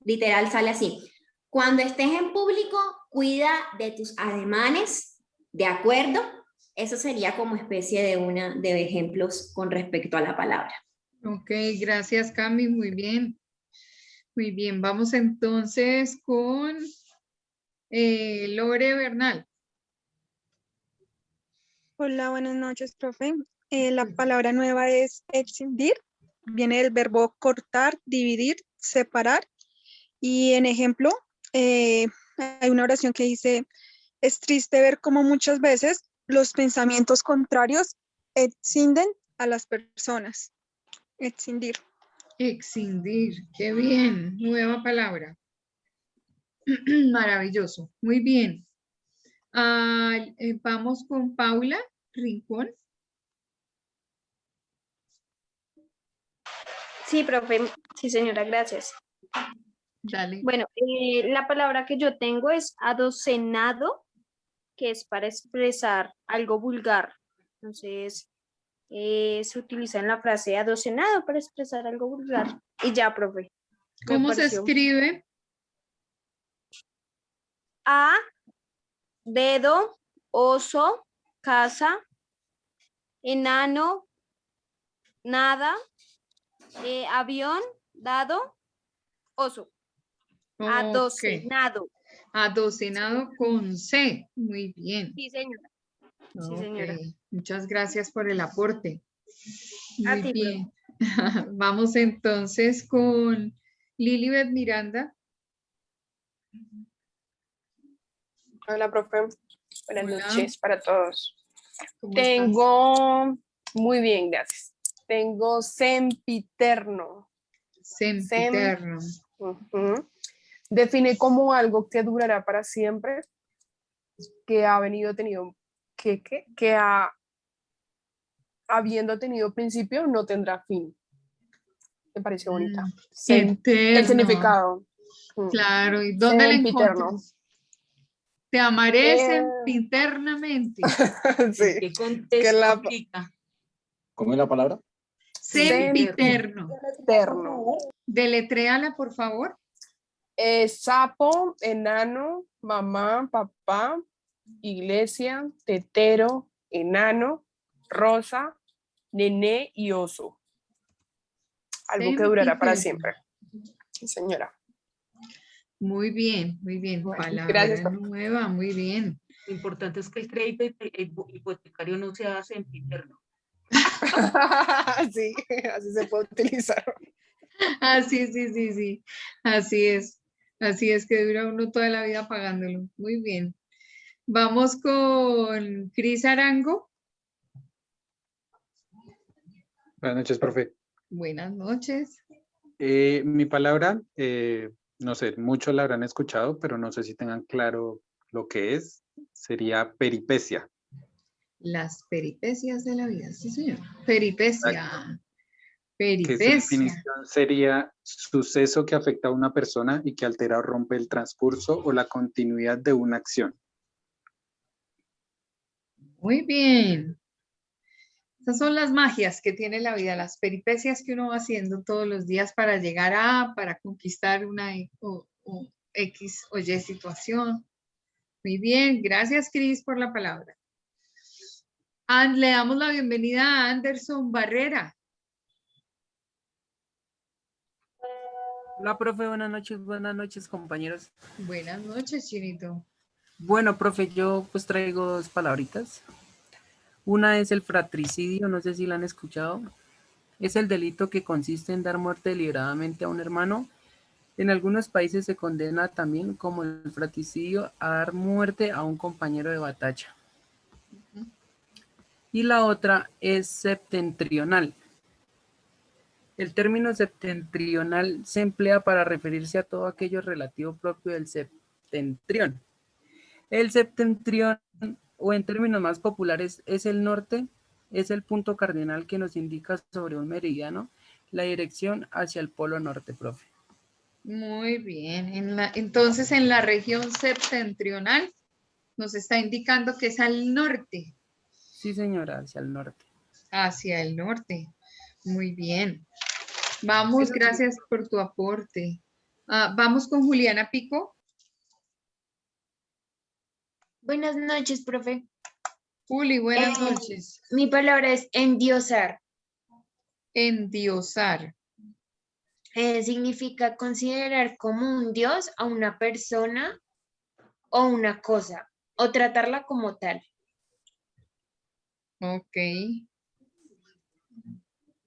literal sale así: cuando estés en público, cuida de tus ademanes ¿De acuerdo? Eso sería como especie de ejemplos con respecto a la palabra. Ok, gracias Cami, muy bien. Muy bien, vamos entonces con Lore Bernal. Hola, buenas noches, profe. La palabra nueva es excindir. Viene del verbo cortar, dividir, separar. Y en ejemplo, hay una oración que dice, es triste ver cómo muchas veces los pensamientos contrarios excinden a las personas. Excindir. Excindir, qué bien, nueva palabra. Maravilloso, muy bien. Vamos con Paula Rincón. Sí, profe. Sí, señora, gracias. Dale. Bueno, la palabra que yo tengo es adocenado, que es para expresar algo vulgar. Entonces, se utiliza en la frase adocenado para expresar algo vulgar. Y ya, profe. ¿Cómo se escribe? A, dedo, oso, casa, enano, nada, avión, dado, oso. Adocenado. Adocenado con C. Muy bien. Sí, señora. Sí, Ok, señora. muchas gracias por el aporte. A Muy ti, bien. Vamos entonces con Lilibet Miranda. Hola, profe. Buenas Hola. noches para todos. ¿Cómo Tengo, muy bien, gracias. Tengo sempiterno. Sempiterno. Ujú. Define como algo que durará para siempre, que ha venido tenido, que habiendo tenido principio, no tendrá fin. Me pareció bonita. El Eterno. significado. Claro, ¿y dónde la Sempiterno. encuentras? Te amaré sempiternamente. Sí. ¿Qué contexto aplica? ¿Cómo es la palabra? Sempiterno. Sempiterno. Deletréala, por favor. Sapo, enano, mamá, papá, iglesia, tetero, enano, rosa, nené y oso. Algo que durará para siempre. Sí, señora. Muy bien, muy bien. Palabra gracias, profe. nueva, muy bien. Lo importante es que el crédito hipotecario no sea sempiterno. Sí, así se puede utilizar. Así, sí. Así es. Así es que dura uno toda la vida pagándolo. Muy bien. Vamos con Cris Arango. Buenas noches, profe. Buenas noches. Mi palabra, no sé, muchos la habrán escuchado, pero no sé si tengan claro lo que es. Sería peripecia. Las peripecias de la vida, sí, señor. Peripecia. Que su Peripecia. definición sería suceso que afecta a una persona y que altera o rompe el transcurso o la continuidad de una acción. Muy bien. Esas son las magias que tiene la vida, las peripecias que uno va haciendo todos los días para llegar para conquistar una X o Y situación. Muy bien, gracias Cris por la palabra. Le damos la bienvenida a Anderson Barrera. Hola, profe, buenas noches, compañeros. Buenas noches, Chinito. Bueno, profe, yo pues traigo dos palabritas. Una es el fratricidio, no sé si la han escuchado. Es el delito que consiste en dar muerte deliberadamente a un hermano. En algunos países se condena también como el fratricidio a dar muerte a un compañero de batalla. Y la otra es septentrional. El término septentrional se emplea para referirse a todo aquello relativo propio del septentrión. El septentrión, o en términos más populares, es el norte, es el punto cardinal que nos indica sobre un meridiano la dirección hacia el polo norte, profe. Muy bien. Entonces, en la región septentrional nos está indicando que es al norte. Sí, señora, hacia el norte. Hacia el norte. Muy bien. Vamos, gracias por tu aporte. Vamos con Juliana Pico. Buenas noches, profe. Juli, buenas noches. Mi palabra es endiosar. Endiosar. Significa considerar como un dios a una persona o una cosa, o tratarla como tal. Ok.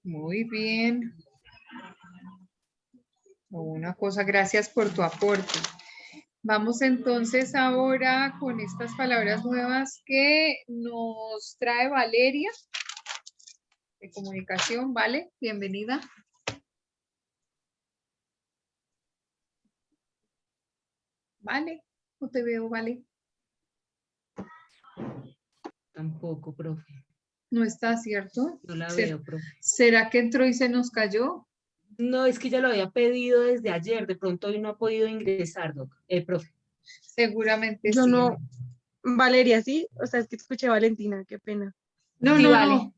Muy bien. Una cosa, gracias por tu aporte. Vamos entonces ahora con estas palabras nuevas que nos trae Valeria de comunicación. Vale, bienvenida. Vale, no te veo, Vale. Tampoco, profe. No está, ¿cierto? No la veo, profe. ¿Será que entró y se nos cayó? No, es que ya lo había pedido desde ayer. De pronto hoy no ha podido ingresar, profe. Seguramente Yo sí. no, Valeria, ¿sí? O sea, es que escuché Valentina, qué pena. No, Sí, no, vale. no.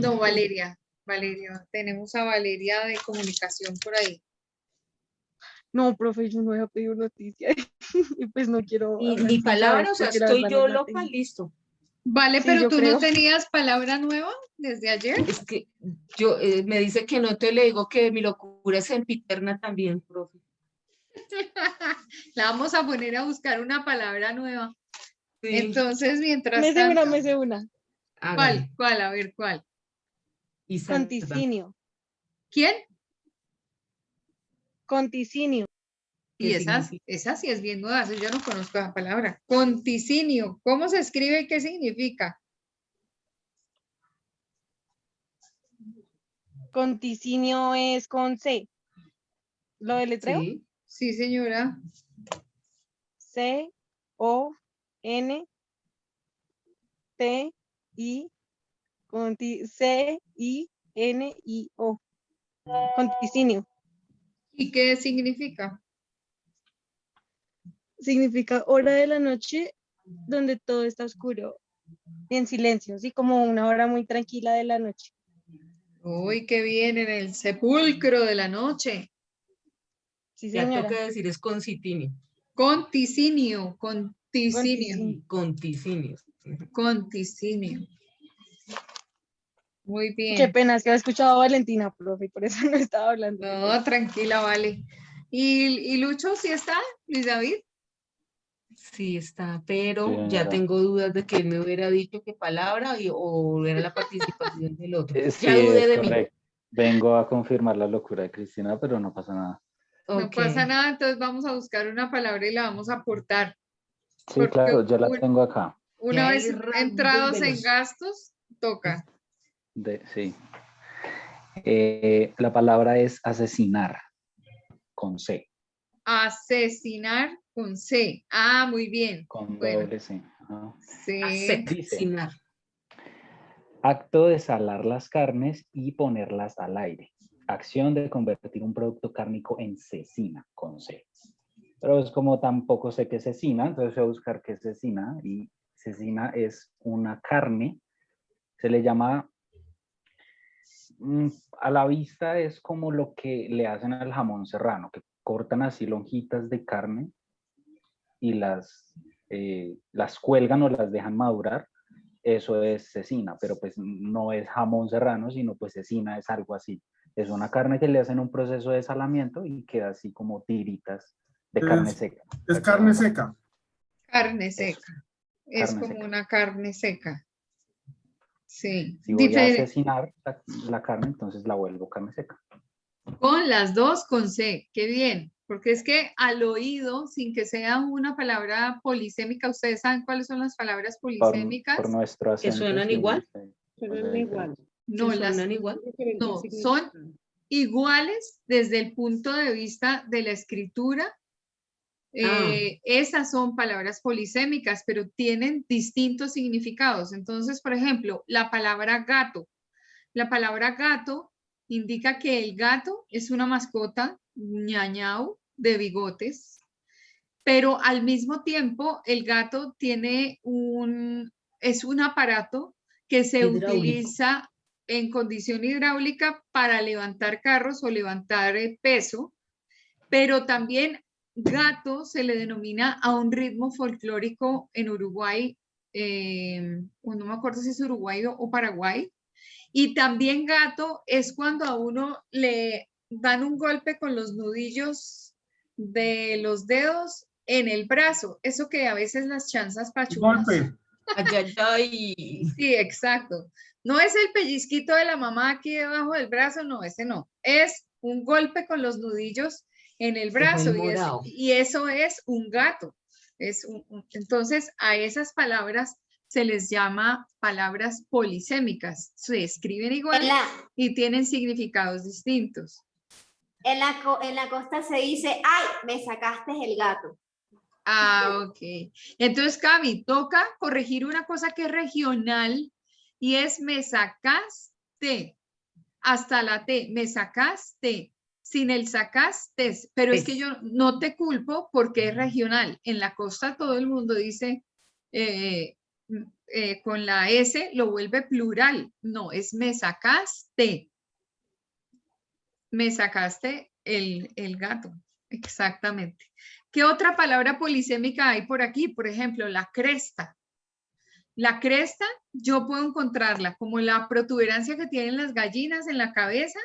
No, Valeria. Valeria. Tenemos a Valeria de comunicación por ahí. No, profe, yo no había pedido noticia y pues no quiero Mi hablar sin palabra, saber o sea, porque la estoy verdad yo no la loca, tengo. listo. Vale, Sí, pero yo tú creo. no tenías palabra nueva desde ayer. Es que yo me dice que no, te le digo que mi locura es sempiterna también, profe. La vamos a poner a buscar una palabra nueva. Sí. Entonces, mientras Me sé tanto. una, me sé una. Hágale. ¿Cuál? A ver, ¿cuál? Y salva. Conticinio. ¿Quién? Conticinio. Y esa sí es bien nueva, yo no conozco la palabra. Conticinio. ¿Cómo se escribe y qué significa? Conticinio es con C. ¿Lo deletreo? Sí, sí, señora. C-O-N-T-I-C-I-N-I-O. Conticinio. ¿Y qué significa? Significa hora de la noche donde todo está oscuro y en silencio, así como una hora muy tranquila de la noche. Uy, qué bien, en el sepulcro de la noche. Sí, Ya señora. toca decir es conticinio. Conticinio. Conticinio. Conticinio. Muy bien. Qué pena, es que había escuchado a Valentina, profe, y por eso no estaba hablando. No, tranquila, vale. ¿Y Lucho sí está, Luis David? Sí está, pero Sí, ya señora. tengo dudas de que él me hubiera dicho qué palabra o era la participación del otro. Sí, Ya dudé es de mí. correcto. Vengo a confirmar la locura de Cristina, pero no pasa nada. No Ok. pasa nada, entonces vamos a buscar una palabra y la vamos a aportar. Sí, Porque claro, yo la tengo acá. una Ya vez es rápido y entrados en veloz. gastos, toca. Sí. La palabra es asesinar, con C, Asesinar con C. Ah, muy bien. con Bueno, doble C. Ajá. sí. Dice, Asesinar. acto de salar las carnes y ponerlas al aire. Acción de convertir un producto cárnico en cecina, con C. Pero es como tampoco sé qué es cecina, entonces voy a buscar qué es cecina. Y cecina es una carne, se le llama, a la vista es como lo que le hacen al jamón serrano, que cortan así lonjitas de carne y las cuelgan o las dejan madurar. Eso es cecina, pero pues no es jamón serrano, sino pues cecina es algo así. Es una carne que le hacen un proceso de salamiento y queda así como tiritas de carne seca. Es carne seca. Carne seca. Es Carne como seca. una carne seca. Sí. Si voy a asesinar la carne, entonces la vuelvo carne seca. Con las dos con C. Qué bien. Porque es que al oído, sin que sea una palabra polisémica, ¿ustedes saben cuáles son las palabras polisémicas? Por nuestro acento. ¿Que suenan igual? Suenan igual. No, ¿Suenan igual? no, son iguales desde el punto de vista de la escritura. Esas son palabras polisémicas, pero tienen distintos significados. Entonces, por ejemplo, la palabra gato. La palabra gato indica que el gato es una mascota ñañau de bigotes, pero al mismo tiempo el gato es un aparato que se Hidráulico. utiliza en condición hidráulica para levantar carros o levantar peso, pero también gato se le denomina a un ritmo folclórico en Uruguay o no me acuerdo si es Uruguay o Paraguay. Y también gato es cuando a uno le dan un golpe con los nudillos de los dedos en el brazo. Eso que a veces las chanzas pachudas. Golpe. Ay, ay, ay. Sí, exacto. No es el pellizquito de la mamá aquí debajo del brazo, no, ese no. Es un golpe con los nudillos en el brazo y eso es un gato. Entonces, a esas palabras se les llama palabras polisémicas. Se escriben igual y tienen significados distintos. En la costa se dice, ay, me sacaste el gato. Ah, ok. Entonces, Cami, toca corregir una cosa que es regional y es me sacaste. Hasta la T, me sacaste. Sin el sacaste. Pero es que yo no te culpo porque es regional. En la costa todo el mundo dice con la S lo vuelve plural. No, es me sacaste. Me sacaste el gato. Exactamente. ¿Qué otra palabra polisémica hay por aquí? Por ejemplo, la cresta. La cresta, yo puedo encontrarla como la protuberancia que tienen las gallinas en la cabeza,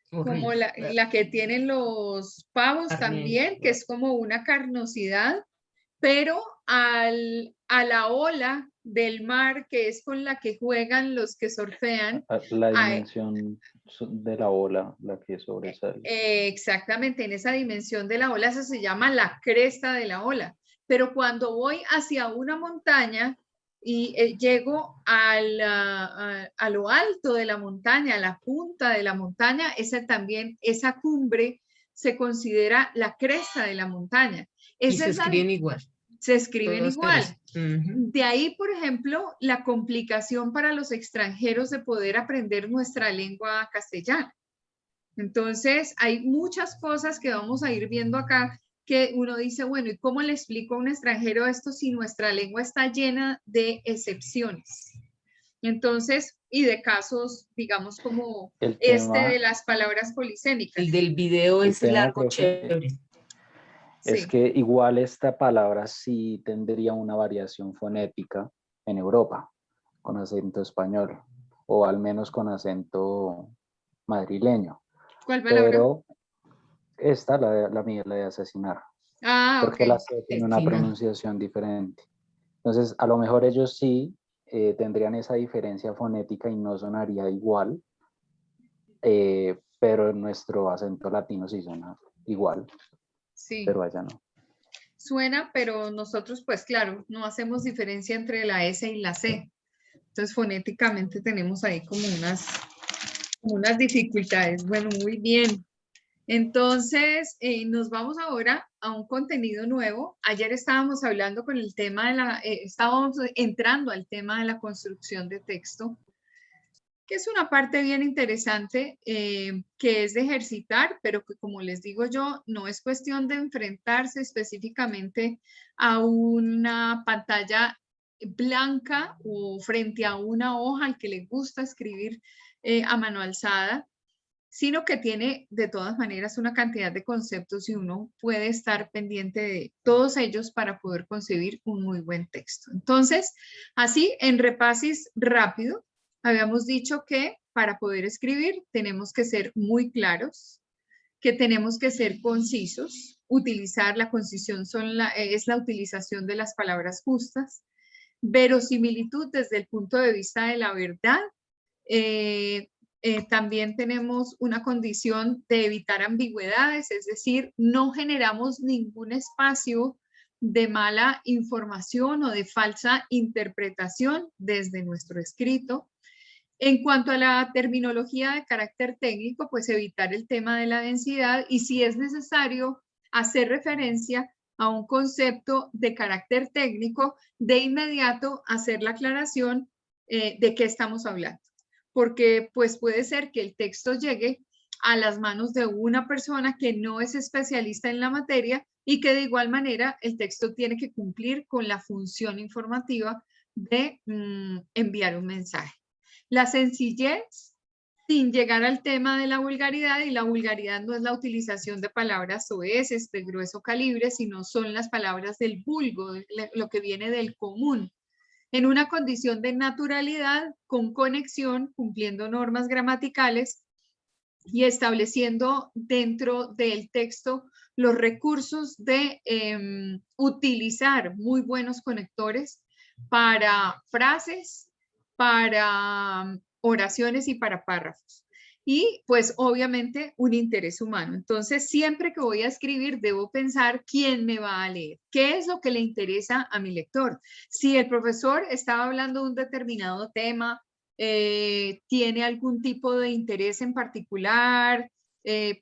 como la que tienen los pavos también, que es como una carnosidad, pero a la ola del mar, que es con la que juegan los que surfean. La dimensión de la ola, la que sobresale. Exactamente, en esa dimensión de la ola, eso se llama la cresta de la ola. Pero cuando voy hacia una montaña y llego a lo alto de la montaña, a la punta de la montaña, esa cumbre se considera la cresta de la montaña. Y se escriben igual. Se escriben igual. Uh-huh. De ahí, por ejemplo, la complicación para los extranjeros de poder aprender nuestra lengua castellana. Entonces, hay muchas cosas que vamos a ir viendo acá que uno dice, bueno, ¿y cómo le explico a un extranjero esto si nuestra lengua está llena de excepciones? Entonces, y de casos, digamos, como de las palabras polisémicas. El del video es largo, chévere. Es que igual esta palabra sí tendría una variación fonética en Europa, con acento español, o al menos con acento madrileño. ¿Cuál palabra? Pero esta, la mía, la de asesinar. Ah, porque la C tiene una pronunciación diferente. Entonces, a lo mejor ellos sí tendrían esa diferencia fonética y no sonaría igual, pero en nuestro acento latino sí suena igual. Sí. Pero allá no. Suena, pero nosotros, pues claro, no hacemos diferencia entre la S y la C. Entonces, fonéticamente tenemos ahí como unas dificultades. Bueno, muy bien. Entonces, nos vamos ahora a un contenido nuevo. Ayer estábamos hablando con el tema estábamos entrando al tema de la construcción de texto, que es una parte bien interesante, que es de ejercitar, pero que, como les digo yo, no es cuestión de enfrentarse específicamente a una pantalla blanca o frente a una hoja al que le gusta escribir a mano alzada, sino que tiene de todas maneras una cantidad de conceptos y uno puede estar pendiente de todos ellos para poder concebir un muy buen texto. Entonces, así en repasis rápido, habíamos dicho que para poder escribir tenemos que ser muy claros, que tenemos que ser concisos, utilizar la concisión es la utilización de las palabras justas, verosimilitud desde el punto de vista de la verdad. También tenemos una condición de evitar ambigüedades, es decir, no generamos ningún espacio de mala información o de falsa interpretación desde nuestro escrito. En cuanto a la terminología de carácter técnico, pues evitar el tema de la densidad y si es necesario hacer referencia a un concepto de carácter técnico, de inmediato hacer la aclaración de qué estamos hablando. Porque pues puede ser que el texto llegue a las manos de una persona que no es especialista en la materia y que de igual manera el texto tiene que cumplir con la función informativa de enviar un mensaje. La sencillez sin llegar al tema de la vulgaridad, y la vulgaridad no es la utilización de palabras soeces de grueso calibre, sino son las palabras del vulgo, lo que viene del común. en una condición de naturalidad, con conexión, cumpliendo normas gramaticales y estableciendo dentro del texto los recursos de utilizar muy buenos conectores para frases, para oraciones y para párrafos. Y pues obviamente un interés humano. Entonces siempre que voy a escribir debo pensar quién me va a leer, qué es lo que le interesa a mi lector. Si el profesor estaba hablando de un determinado tema, tiene algún tipo de interés en particular,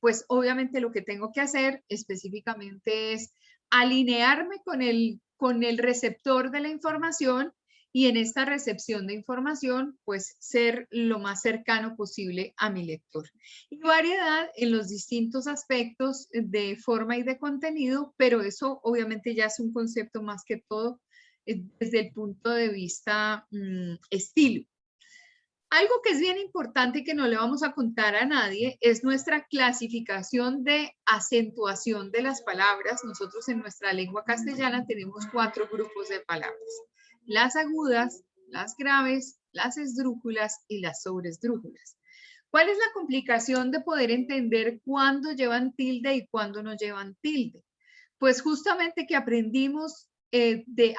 pues obviamente lo que tengo que hacer específicamente es alinearme con el receptor de la información y en esta recepción de información, pues ser lo más cercano posible a mi lector. Y variedad en los distintos aspectos de forma y de contenido, pero eso obviamente ya es un concepto más que todo desde el punto de vista estilo. Algo que es bien importante y que no le vamos a contar a nadie es nuestra clasificación de acentuación de las palabras. Nosotros en nuestra lengua castellana tenemos 4 grupos de palabras: las agudas, las graves, las esdrújulas y las sobresdrújulas. ¿Cuál es la complicación de poder entender cuándo llevan tilde y cuándo no llevan tilde? Pues justamente que aprendimos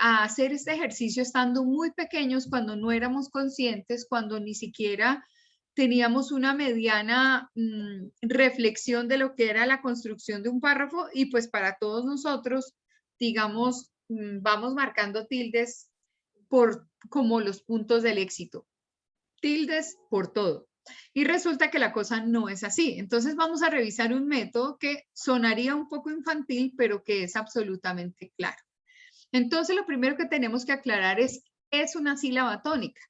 a hacer este ejercicio estando muy pequeños, cuando no éramos conscientes, cuando ni siquiera teníamos una mediana reflexión de lo que era la construcción de un párrafo, y pues para todos nosotros, digamos, vamos marcando tildes como los puntos del éxito. Tildes por todo. Y resulta que la cosa no es así. Entonces vamos a revisar un método que sonaría un poco infantil, pero que es absolutamente claro. Entonces lo primero que tenemos que aclarar es ¿qué es una sílaba tónica?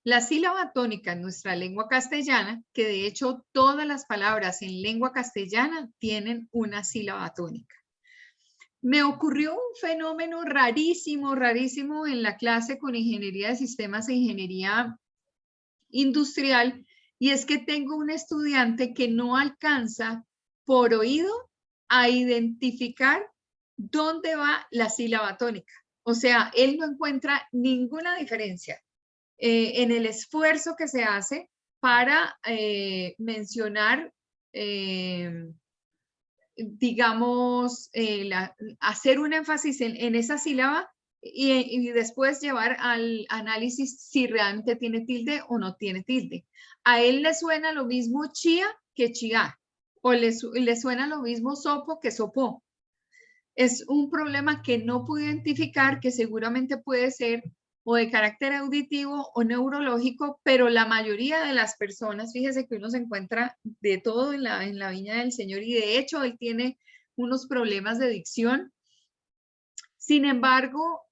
La sílaba tónica en nuestra lengua castellana, que de hecho todas las palabras en lengua castellana tienen una sílaba tónica. Me ocurrió un fenómeno rarísimo, rarísimo en la clase con ingeniería de sistemas e ingeniería industrial, y es que tengo un estudiante que no alcanza por oído a identificar dónde va la sílaba tónica. O sea, él no encuentra ninguna diferencia en el esfuerzo que se hace para mencionar, digamos, hacer un énfasis en esa sílaba y después llevar al análisis si realmente tiene tilde o no tiene tilde. A él le suena lo mismo chía que chía, o le suena lo mismo sopo que sopó. Es un problema que no pude identificar, que seguramente puede ser o de carácter auditivo o neurológico, pero la mayoría de las personas, fíjese que uno se encuentra de todo en la viña del Señor, y de hecho él tiene unos problemas de dicción. Sin embargo,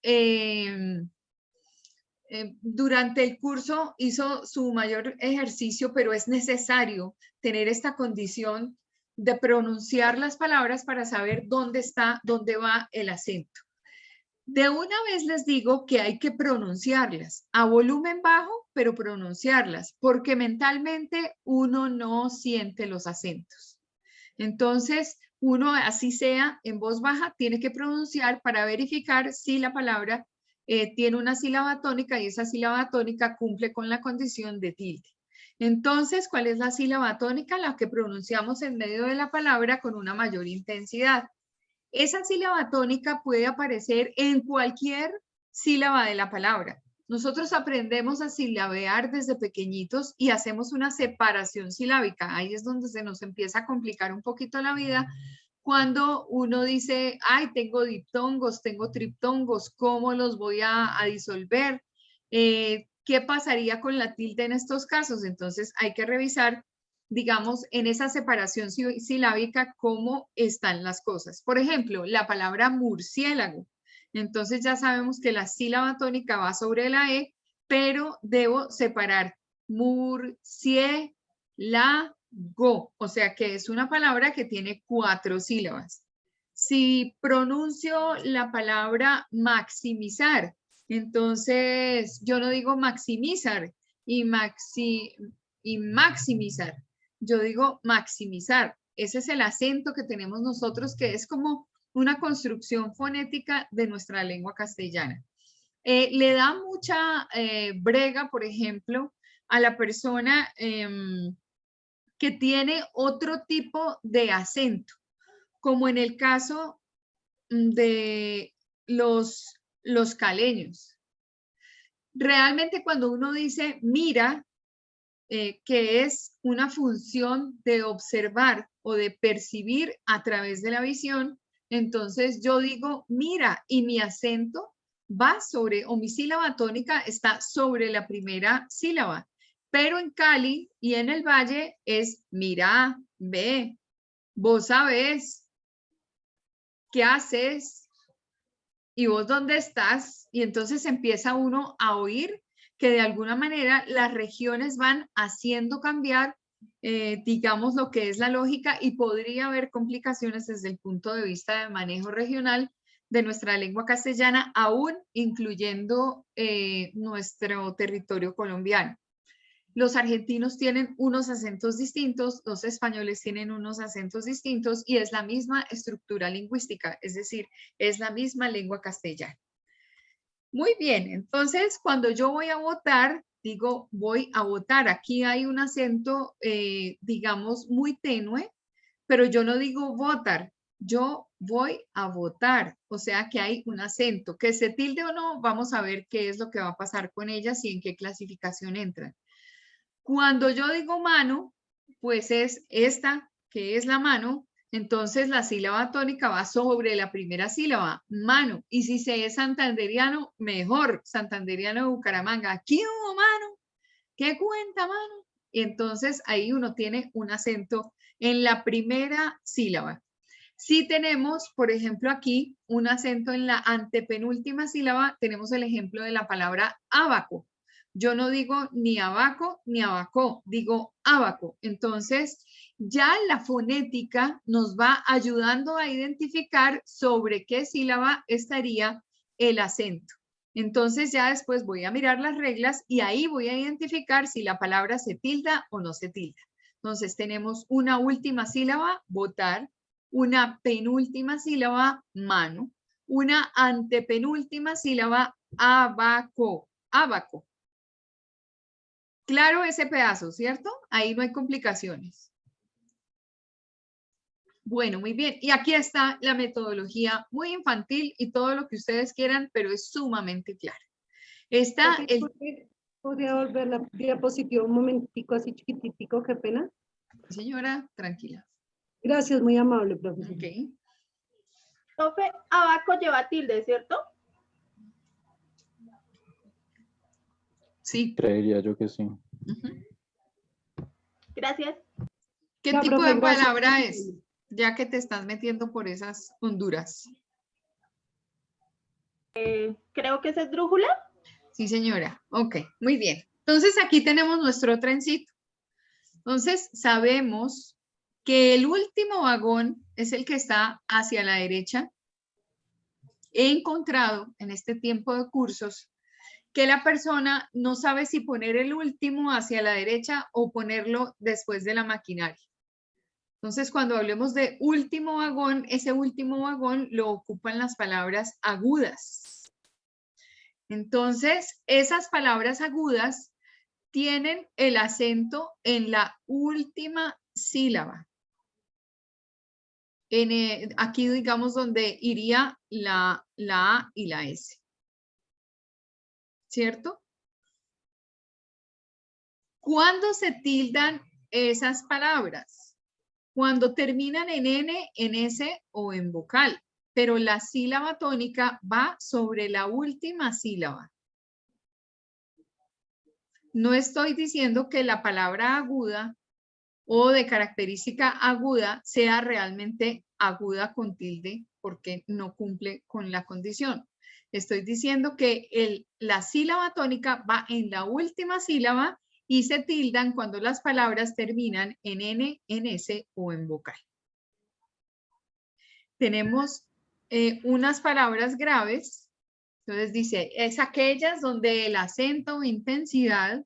durante el curso hizo su mayor ejercicio, pero es necesario tener esta condición de pronunciar las palabras para saber dónde va el acento. De una vez les digo que hay que pronunciarlas a volumen bajo, pero pronunciarlas, porque mentalmente uno no siente los acentos. Entonces, uno, así sea en voz baja, tiene que pronunciar para verificar si la palabra tiene una sílaba tónica y esa sílaba tónica cumple con la condición de tilde. Entonces, ¿cuál es la sílaba tónica? La que pronunciamos en medio de la palabra con una mayor intensidad. Esa sílaba tónica puede aparecer en cualquier sílaba de la palabra. Nosotros aprendemos a silabear desde pequeñitos y hacemos una separación silábica. Ahí es donde se nos empieza a complicar un poquito la vida, cuando uno dice, ay, tengo diptongos, tengo triptongos, ¿cómo los voy a disolver? ¿Qué pasaría con la tilde en estos casos? Entonces hay que revisar, digamos, en esa separación silábica cómo están las cosas. Por ejemplo, la palabra murciélago. Entonces ya sabemos que la sílaba tónica va sobre la E, pero debo separar murciélago, o sea que es una palabra que tiene 4 sílabas. Si pronuncio la palabra maximizar, entonces yo no digo maximizar y maximizar, yo digo maximizar. Ese es el acento que tenemos nosotros, que es como una construcción fonética de nuestra lengua castellana. le da mucha brega, por ejemplo, a la persona que tiene otro tipo de acento, como en el caso de los caleños. Realmente cuando uno dice mira, que es una función de observar o de percibir a través de la visión, entonces yo digo mira y mi acento va sobre, o mi sílaba tónica está sobre la primera sílaba, pero en Cali y en el Valle es mira, ve, vos sabés, ¿qué haces? ¿Y vos dónde estás? Y entonces empieza uno a oír que de alguna manera las regiones van haciendo cambiar, digamos, lo que es la lógica, y podría haber complicaciones desde el punto de vista de manejo regional de nuestra lengua castellana, aún incluyendo nuestro territorio colombiano. Los argentinos tienen unos acentos distintos, los españoles tienen unos acentos distintos y es la misma estructura lingüística, es decir, es la misma lengua castellana. Muy bien, entonces cuando yo voy a votar, digo voy a votar. Aquí hay un acento, digamos, muy tenue, pero yo no digo votar, yo voy a votar. O sea que hay un acento, que se tilde o no, vamos a ver qué es lo que va a pasar con ellas y en qué clasificación entran. Cuando yo digo mano, pues es esta, que es la mano, entonces la sílaba tónica va sobre la primera sílaba, mano. Y si se es santanderiano, mejor, santanderiano de Bucaramanga. ¿Qué hubo, mano? ¿Qué cuenta, mano? Y entonces ahí uno tiene un acento en la primera sílaba. Si tenemos, por ejemplo, aquí un acento en la antepenúltima sílaba, tenemos el ejemplo de la palabra ábaco. Yo no digo ni abaco ni abacó, digo ábaco. Entonces, ya la fonética nos va ayudando a identificar sobre qué sílaba estaría el acento. Entonces, ya después voy a mirar las reglas y ahí voy a identificar si la palabra se tilda o no se tilda. Entonces, tenemos una última sílaba, votar, una penúltima sílaba, mano, una antepenúltima sílaba, abaco, ábaco. Claro ese pedazo, ¿cierto? Ahí no hay complicaciones. Bueno, muy bien. Y aquí está la metodología muy infantil y todo lo que ustedes quieran, pero es sumamente clara. Está el... ¿Podría volver la diapositiva un momentico así chiquitico? Qué pena. Señora, tranquila. Gracias, muy amable, profesor. Ok. Profe, abaco lleva tilde, ¿cierto? Sí. Creería yo que sí. Gracias. ¿Qué No, tipo profe, de gracias. palabra es? Ya que te estás metiendo por esas honduras. Creo que es esdrújula. Sí, señora. Ok, muy bien. Entonces aquí tenemos nuestro trencito. Entonces sabemos que el último vagón es el que está hacia la derecha. He encontrado en este tiempo de cursos que la persona no sabe si poner el último hacia la derecha o ponerlo después de la maquinaria. Entonces, cuando hablemos de último vagón, ese último vagón lo ocupan las palabras agudas. Entonces, esas palabras agudas tienen el acento en la última sílaba. Aquí, digamos, donde iría la A y la S. ¿Cierto? ¿Cuándo se tildan esas palabras? Cuando terminan en N, en S o en vocal, pero la sílaba tónica va sobre la última sílaba. No estoy diciendo que la palabra aguda o de característica aguda sea realmente aguda con tilde porque no cumple con la condición. Estoy diciendo que la sílaba tónica va en la última sílaba y se tildan cuando las palabras terminan en N, en S o en vocal. Tenemos unas palabras graves. Entonces dice, es aquellas donde el acento o intensidad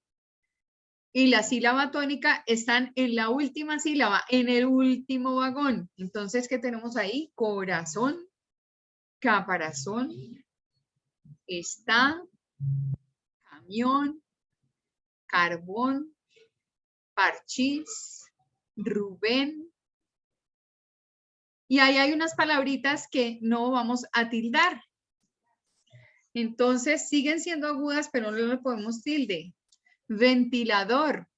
y la sílaba tónica están en la última sílaba, en el último vagón. Entonces, ¿qué tenemos ahí? Corazón, caparazón, está, camión, carbón, parchís, Rubén. Y ahí hay unas palabritas que no vamos a tildar. Entonces siguen siendo agudas, pero no le podemos tilde. Ventilador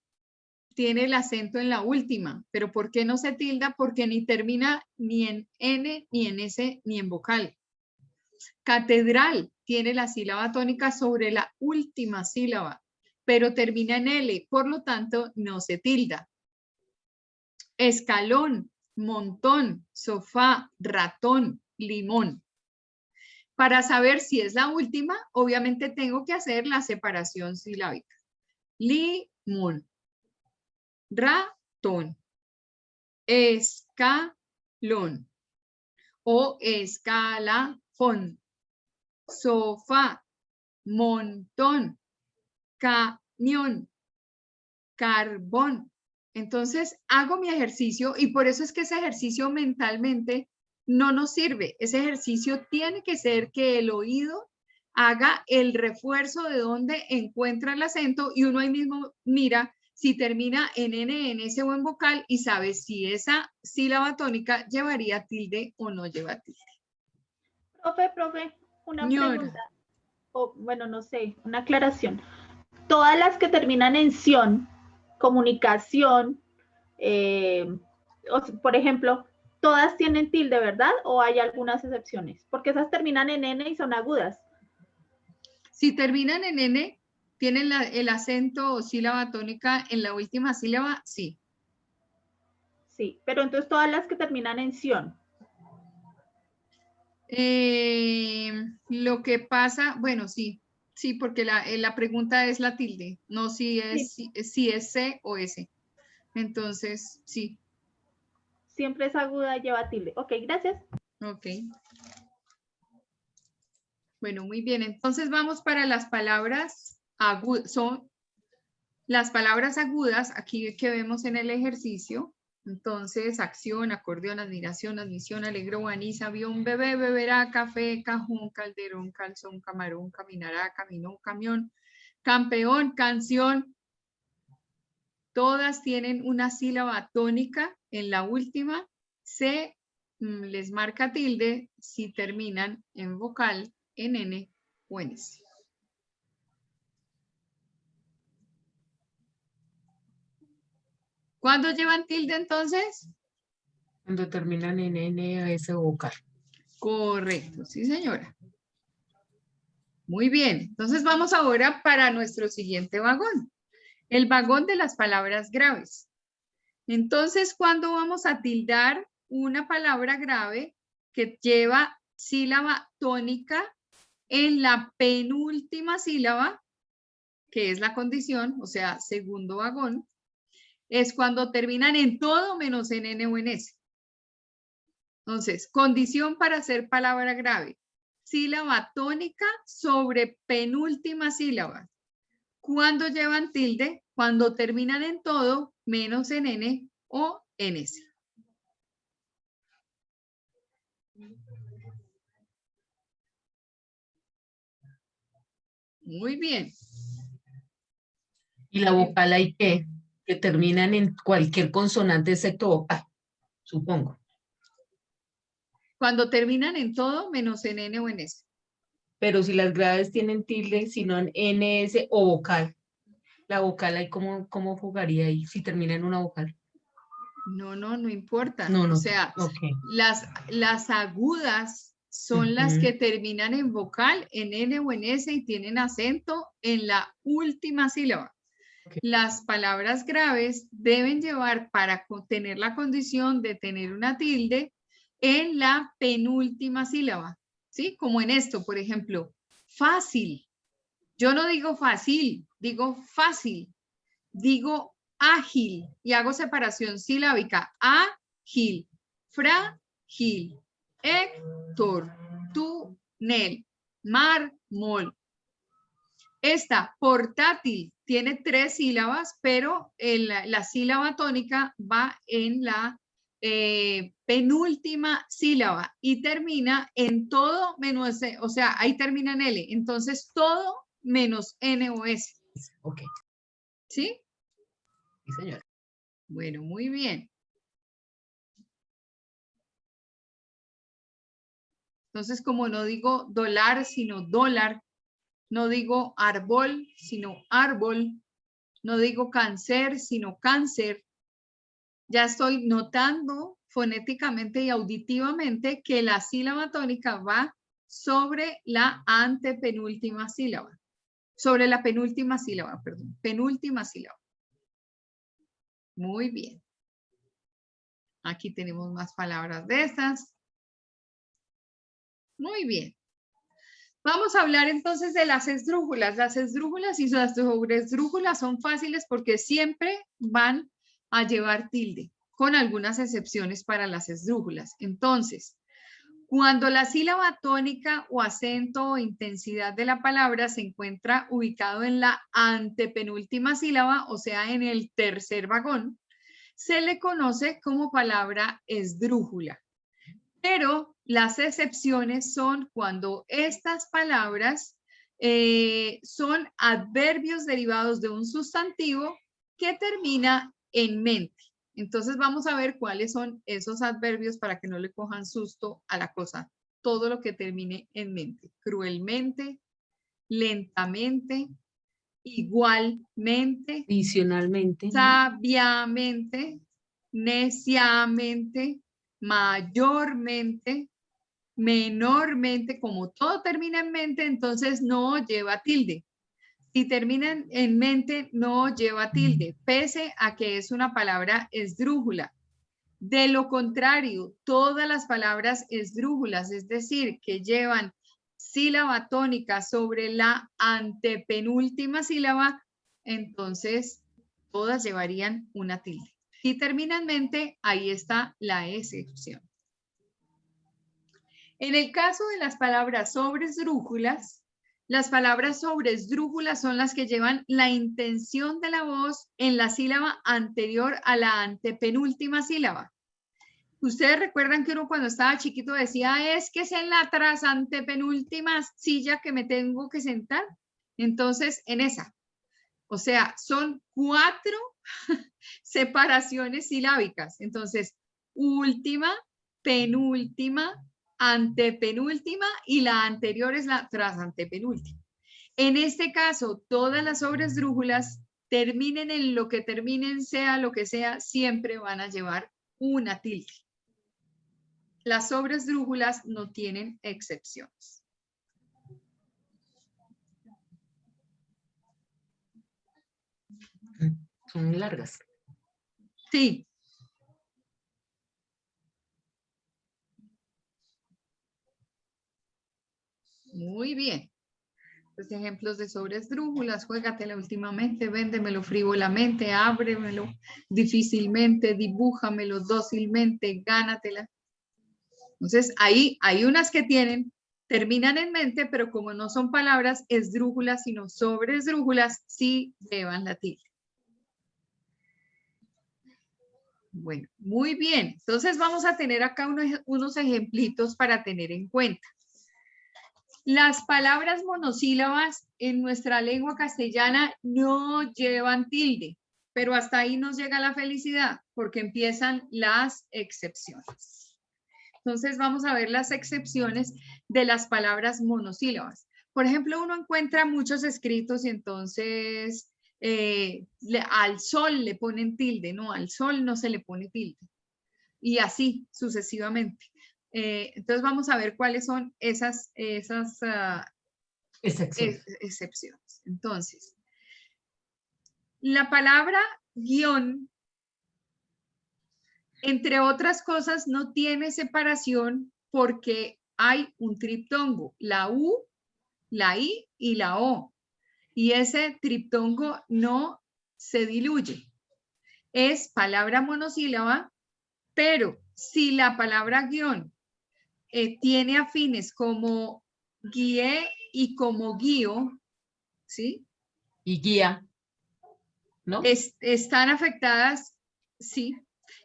tiene el acento en la última, pero ¿por qué no se tilda? Porque ni termina ni en N, ni en S, ni en vocal. Catedral tiene la sílaba tónica sobre la última sílaba, pero termina en L, por lo tanto no se tilda. Escalón, montón, sofá, ratón, limón. Para saber si es la última, obviamente tengo que hacer la separación silábica. Limón, ratón, escalón o escalafón, sofá, montón, camión, carbón. Entonces hago mi ejercicio y por eso es que ese ejercicio mentalmente no nos sirve. Ese ejercicio tiene que ser que el oído haga el refuerzo de donde encuentra el acento y uno ahí mismo mira si termina en N, en S o en vocal y sabe si esa sílaba tónica llevaría tilde o no lleva tilde. Profe, una Señora. pregunta. O, bueno, no sé, una aclaración. Todas las que terminan en ción, comunicación, por ejemplo, todas tienen tilde, ¿verdad? ¿O hay algunas excepciones? Porque esas terminan en N y son agudas. Si terminan en N, tienen el acento o sílaba tónica en la última sílaba, sí. Sí, pero entonces todas las que terminan en ción. Lo que pasa, bueno, sí, porque la pregunta es la tilde, no si es C o S. Entonces, sí. Siempre es aguda y lleva tilde. Ok, gracias. Ok. Bueno, muy bien. Entonces vamos para las palabras agudas. Son las palabras agudas, aquí que vemos en el ejercicio. Entonces, acción, acordeón, admiración, admisión, alegro, guaniza, avión, bebé, beberá, café, cajón, calderón, calzón, camarón, caminará, caminó, camión, campeón, canción. Todas tienen una sílaba tónica en la última. Se les marca tilde si terminan en vocal, en N o en S. ¿Cuándo llevan tilde entonces? Cuando terminan en N, S o vocal. Correcto, sí señora. Muy bien, entonces vamos ahora para nuestro siguiente vagón. El vagón de las palabras graves. Entonces, ¿cuándo vamos a tildar una palabra grave que lleva sílaba tónica en la penúltima sílaba, que es la condición, o sea, segundo vagón? Es cuando terminan en todo menos en N o en S. Entonces, condición para hacer palabra grave. Sílaba tónica sobre penúltima sílaba. ¿Cuándo llevan tilde? Cuando terminan en todo menos en N o en S. Muy bien. ¿Y la vocal hay que terminan en cualquier consonante excepto vocal, supongo? Cuando terminan en todo menos en N o en S. Pero si las graves tienen tilde, sino en NS o vocal, la vocal ahí ¿cómo jugaría ahí si termina en una vocal? No importa. No, O sea, okay. las agudas son las que terminan en vocal, en N o en S y tienen acento en la última sílaba. Okay. Las palabras graves deben llevar para tener la condición de tener una tilde en la penúltima sílaba. ¿Sí? Como en esto, por ejemplo, fácil. Yo no digo fácil, digo fácil. Digo ágil y hago separación silábica. Ágil, frágil, Héctor, túnel, mármol. Esta, portátil, tiene 3 sílabas, pero la sílaba tónica va en la penúltima sílaba y termina en todo menos, o sea, ahí termina en L. Entonces, todo menos N o S. Ok. ¿Sí? Sí, señora. Bueno, muy bien. Entonces, como no digo dólar, sino dólar, no digo árbol, sino árbol, no digo cáncer, sino cáncer, ya estoy notando fonéticamente y auditivamente que la sílaba tónica va sobre la antepenúltima sílaba, sobre la penúltima sílaba, perdón, penúltima sílaba. Muy bien. Aquí tenemos más palabras de estas. Muy bien. Vamos a hablar entonces de las esdrújulas. Las esdrújulas y las sobresdrújulas son fáciles porque siempre van a llevar tilde, con algunas excepciones para las esdrújulas. Entonces, cuando la sílaba tónica o acento o intensidad de la palabra se encuentra ubicado en la antepenúltima sílaba, o sea, en el tercer vagón, se le conoce como palabra esdrújula. Pero las excepciones son cuando estas palabras son adverbios derivados de un sustantivo que termina en mente. Entonces vamos a ver cuáles son esos adverbios para que no le cojan susto a la cosa. Todo lo que termine en mente. Cruelmente, lentamente, igualmente, adicionalmente, sabiamente, neciamente, mayormente, menormente, como todo termina en mente, entonces no lleva tilde. Si termina en mente, no lleva tilde, pese a que es una palabra esdrújula. De lo contrario, todas las palabras esdrújulas, es decir, que llevan sílaba tónica sobre la antepenúltima sílaba, entonces todas llevarían una tilde. Si termina en mente, ahí está la excepción. En el caso de las palabras sobresdrújulas, las palabras sobresdrújulas son las que llevan la intención de la voz en la sílaba anterior a la antepenúltima sílaba. Ustedes recuerdan que uno cuando estaba chiquito decía, es que es en la trasantepenúltima silla que me tengo que sentar. Entonces, en esa. O sea, son 4 separaciones silábicas. Entonces, última, penúltima, antepenúltima y la anterior es la trasantepenúltima. En este caso, todas las sobresdrújulas, terminen en lo que terminen, sea lo que sea, siempre van a llevar una tilde. Las sobresdrújulas no tienen excepciones. son largas. Sí. Muy bien. Los ejemplos de sobresdrújulas, juégatela últimamente, véndemelo frívolamente, ábremelo difícilmente, dibújamelo dócilmente, gánatela. Entonces, ahí hay unas que terminan en mente, pero como no son palabras esdrújulas, sino sobresdrújulas, sí llevan la tilde. Bueno, muy bien. Entonces vamos a tener acá unos ejemplitos para tener en cuenta. Las palabras monosílabas en nuestra lengua castellana no llevan tilde, pero hasta ahí nos llega la felicidad porque empiezan las excepciones. Entonces vamos a ver las excepciones de las palabras monosílabas. Por ejemplo, uno encuentra muchos escritos y entonces al sol le ponen tilde, no, al sol no se le pone tilde. Y así sucesivamente. Entonces vamos a ver cuáles son esas excepciones. Entonces, la palabra guión, entre otras cosas, no tiene separación porque hay un triptongo, la U, la I y la O. Y ese triptongo no se diluye. Es palabra monosílaba, pero si la palabra guión tiene afines como guié y como guío, ¿sí? Y guía, ¿no? Están afectadas, sí,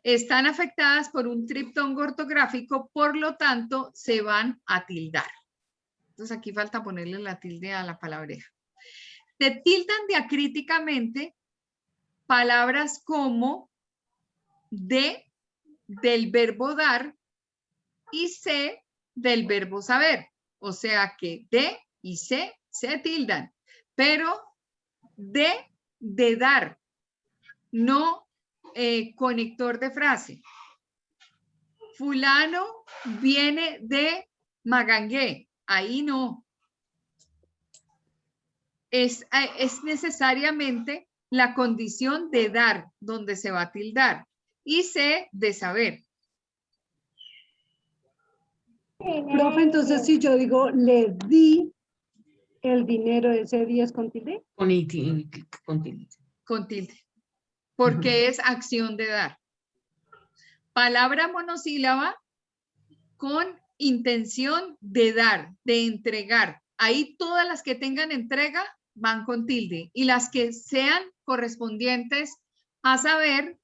están afectadas por un triptongo ortográfico, por lo tanto, se van a tildar. Entonces aquí falta ponerle la tilde a la palabreja. Se tildan diacríticamente palabras como de del verbo dar y se del verbo saber. O sea que de y se tildan, pero de dar, no conector de frase. Fulano viene de Magangué, ahí no. Es necesariamente la condición de dar, donde se va a tildar, y se de saber. Profe, entonces si yo digo, le di el dinero de ese día, ¿es con tilde? Con tilde. Con tilde. Porque es acción de dar. Palabra monosílaba con intención de dar, de entregar. Ahí todas las que tengan entrega van con tilde. Y las que sean correspondientes a saber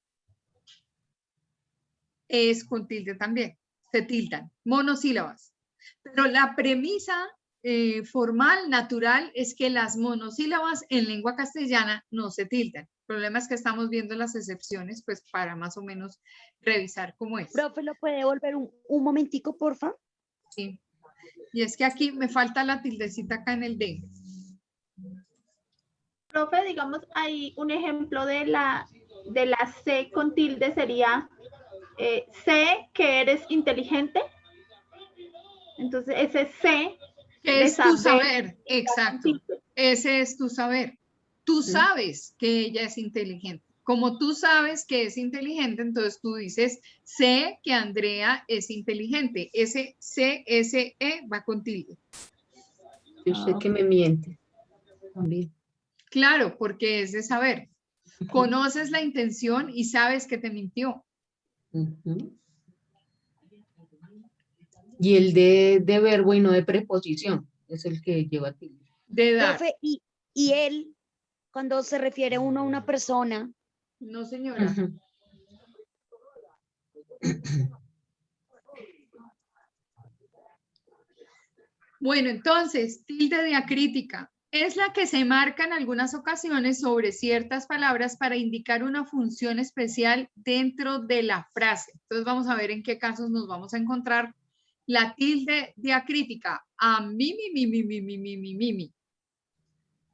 es con tilde también. Se tildan. Monosílabas. Pero la premisa formal, natural, es que las monosílabas en lengua castellana no se tildan. El problema es que estamos viendo las excepciones, pues para más o menos revisar cómo es. Profe, ¿lo puede volver un momentico, porfa? Sí. Y es que aquí me falta la tildecita acá en el D. Profe, digamos, hay un ejemplo de la C con tilde sería sé que eres inteligente. Entonces, ese sé es tu saber, exacto. Ese es tu saber. Tú sabes que ella es inteligente. Como tú sabes que es inteligente, entonces tú dices, sé que Andrea es inteligente. Ese C, S, E va con tilde. Yo sé que me miente también. Claro, porque es de saber. Conoces la intención y sabes que te mintió. Y el de verbo y no de preposición es el que lleva tilde. De dar. Profe, y él, cuando se refiere uno a una persona. No, señora. Bueno, entonces, tilde diacrítica es la que se marca en algunas ocasiones sobre ciertas palabras para indicar una función especial dentro de la frase. Entonces vamos a ver en qué casos nos vamos a encontrar la tilde diacrítica. A mi.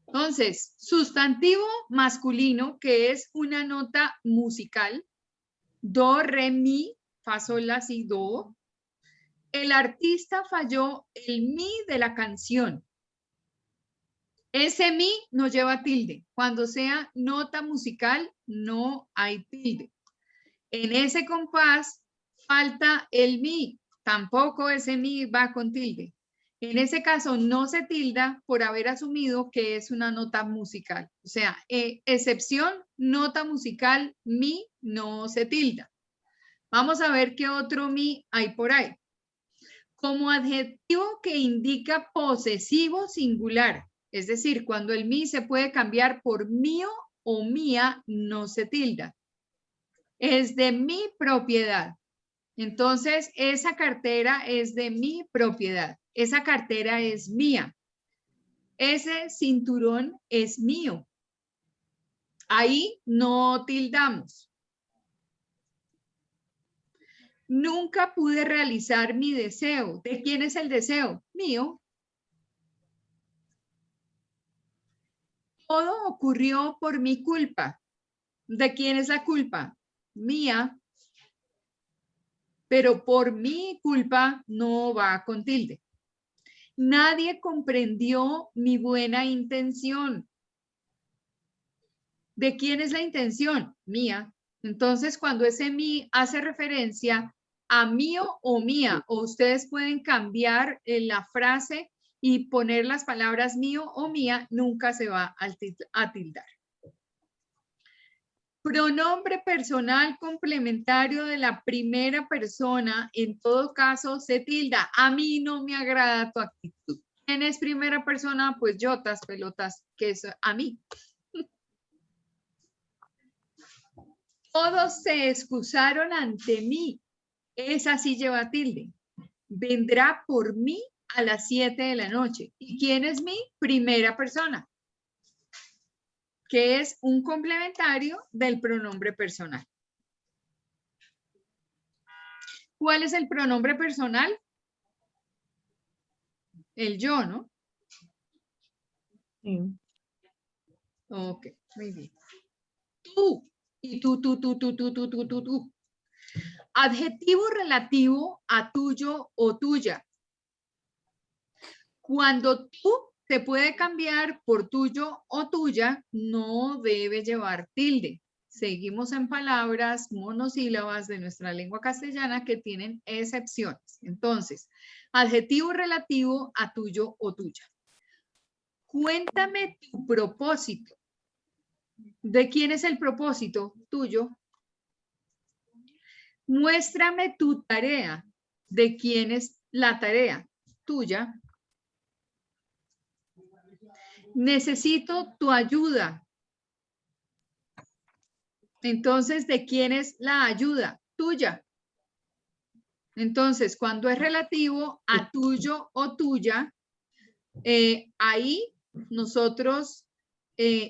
Entonces, sustantivo masculino, que es una nota musical, do, re, mi, fa, sol, la, si, do. El artista falló el mi de la canción. Ese mi no lleva tilde. Cuando sea nota musical, no hay tilde. En ese compás falta el mi. Tampoco ese mi va con tilde. En ese caso no se tilda por haber asumido que es una nota musical. O sea, excepción, nota musical, mi no se tilda. Vamos a ver qué otro mi hay por ahí. Como adjetivo que indica posesivo singular, es decir, cuando el mi se puede cambiar por mío o mía, no se tilda. Es de mi propiedad. Entonces, esa cartera es de mi propiedad. Esa cartera es mía. Ese cinturón es mío. Ahí no tildamos. Nunca pude realizar mi deseo. ¿De quién es el deseo? Mío. Todo ocurrió por mi culpa. ¿De quién es la culpa? Mía. Pero por mi culpa no va con tilde. Nadie comprendió mi buena intención. ¿De quién es la intención? Mía. Entonces, cuando ese mi hace referencia a mío o mía, o ustedes pueden cambiar la frase y poner las palabras mío o mía, nunca se va a tildar. Pronombre personal complementario de la primera persona, en todo caso se tilda. A mí no me agrada tu actitud. ¿Quién es primera persona? Pues yotas, pelotas, que es a mí. Todos se excusaron ante mí. Esa sí lleva tilde. Vendrá por mí a las 7 de la noche. ¿Y quién es mi primera persona? que es un complementario del pronombre personal. ¿Cuál es el pronombre personal? El yo, ¿no? Sí. Ok, muy bien. Tú, y tú. Adjetivo relativo a tuyo o tuya. Cuando tú se puede cambiar por tuyo o tuya, no debe llevar tilde. Seguimos en palabras monosílabas de nuestra lengua castellana que tienen excepciones. Entonces, adjetivo relativo a tuyo o tuya. Cuéntame tu propósito. ¿De quién es el propósito? Tuyo. Muéstrame tu tarea. ¿De quién es la tarea? Tuya. Necesito tu ayuda. Entonces, ¿de quién es la ayuda? Tuya. Entonces, cuando es relativo a tuyo o tuya, ahí nosotros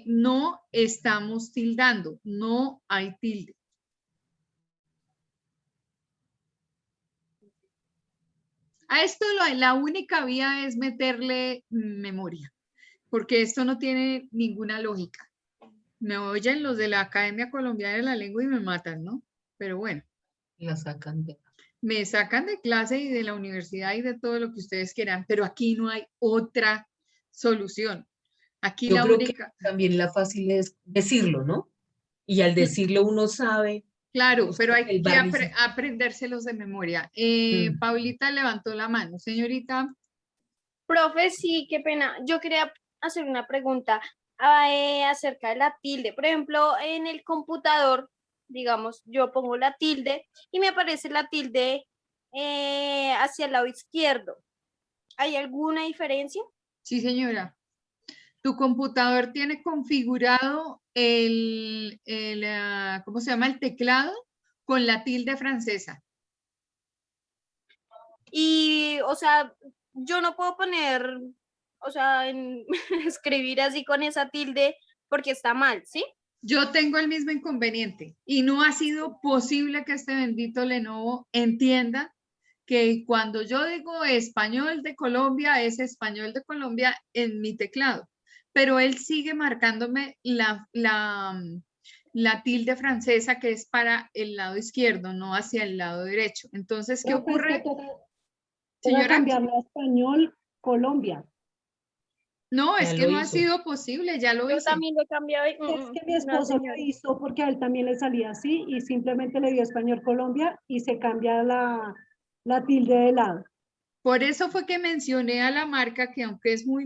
no estamos tildando, no hay tilde. A esto la única vía es meterle memoria, porque esto no tiene ninguna lógica. Me oyen los de la Academia Colombiana de la Lengua y me matan, ¿no? Pero bueno. La sacan de... Me sacan de clase y de la universidad y de todo lo que ustedes quieran, pero aquí no hay otra solución. Aquí Yo la creo única... que también la fácil es decirlo, ¿no? Y al decirlo uno sabe... Claro, pero hay el que barniz. aprendérselos de memoria. Paulita levantó la mano. Señorita. Profe, sí, qué pena. Yo quería hacer una pregunta acerca de la tilde. Por ejemplo, en el computador, digamos, yo pongo la tilde y me aparece la tilde hacia el lado izquierdo. ¿Hay alguna diferencia? Sí, señora. Tu computador tiene configurado ¿cómo se llama? El teclado con la tilde francesa. Y, o sea, yo no puedo poner, o sea, escribir así con esa tilde porque está mal, ¿sí? Yo tengo el mismo inconveniente y no ha sido posible que este bendito Lenovo entienda que cuando yo digo español de Colombia, es español de Colombia en mi teclado, pero él sigue marcándome la tilde francesa que es para el lado izquierdo, no hacia el lado derecho. Entonces, ¿qué ocurre? Señora, cambiarlo a español, Colombia. No, Ya es que lo no ha hizo. sido posible, ya lo Yo hice. también lo he cambiado. Es que mi esposo lo hizo porque a él también le salía así y simplemente le dio español Colombia y se cambia la tilde de lado. Por eso fue que mencioné a la marca que aunque es muy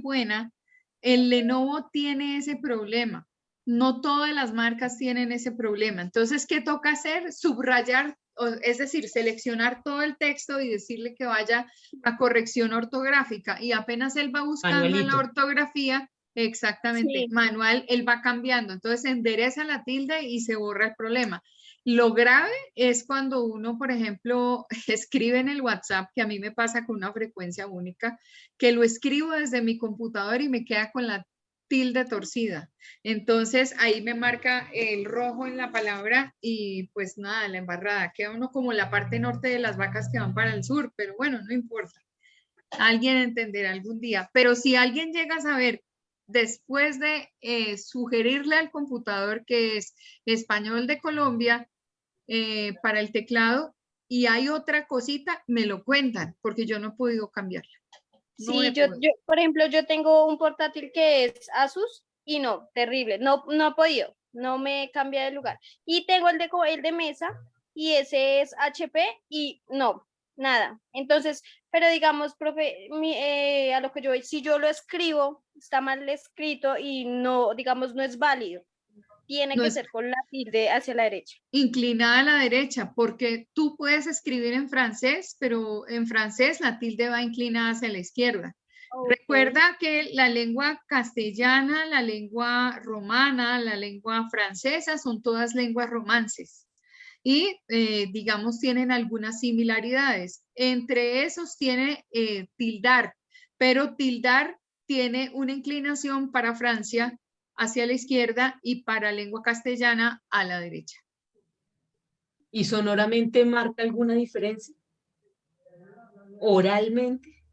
buena, el Lenovo tiene ese problema. No todas las marcas tienen ese problema. Entonces, ¿qué toca hacer? Subrayar, es decir, seleccionar todo el texto y decirle que vaya a corrección ortográfica. Y apenas él va buscando en la Manualito. ortografía, exactamente, Sí. manual, él va cambiando. Entonces, endereza la tilde y se borra el problema. Lo grave es cuando uno, por ejemplo, escribe en el WhatsApp, que a mí me pasa con una frecuencia única, que lo escribo desde mi computador y me queda con la tilde torcida. Entonces ahí me marca el rojo en la palabra y pues nada, la embarrada. Queda uno como la parte norte de las vacas que van para el sur, pero bueno, no importa. Alguien entenderá algún día. Pero si alguien llega a saber después de sugerirle al computador que es español de Colombia para el teclado y hay otra cosita, me lo cuentan porque yo no he podido cambiarla. No Sí, he yo, podido. por ejemplo, yo tengo un portátil que es Asus y no, terrible, no he podido, no me cambia de lugar. Y tengo el de mesa y ese es HP y no, nada. Entonces, pero digamos, profe, a lo que yo voy, si yo lo escribo, está mal escrito y no, digamos, no es válido. Tiene No que es- ser con la tilde hacia la derecha. Inclinada a la derecha, porque tú puedes escribir en francés, pero en francés la tilde va inclinada hacia la izquierda. Recuerda que la lengua castellana, la lengua romana, la lengua francesa son todas lenguas romances y digamos tienen algunas similaridades. Entre esos tiene tildar, pero tildar tiene una inclinación para Francia hacia la izquierda y para lengua castellana a la derecha. ¿Y sonoramente marca alguna diferencia? ¿Oralmente?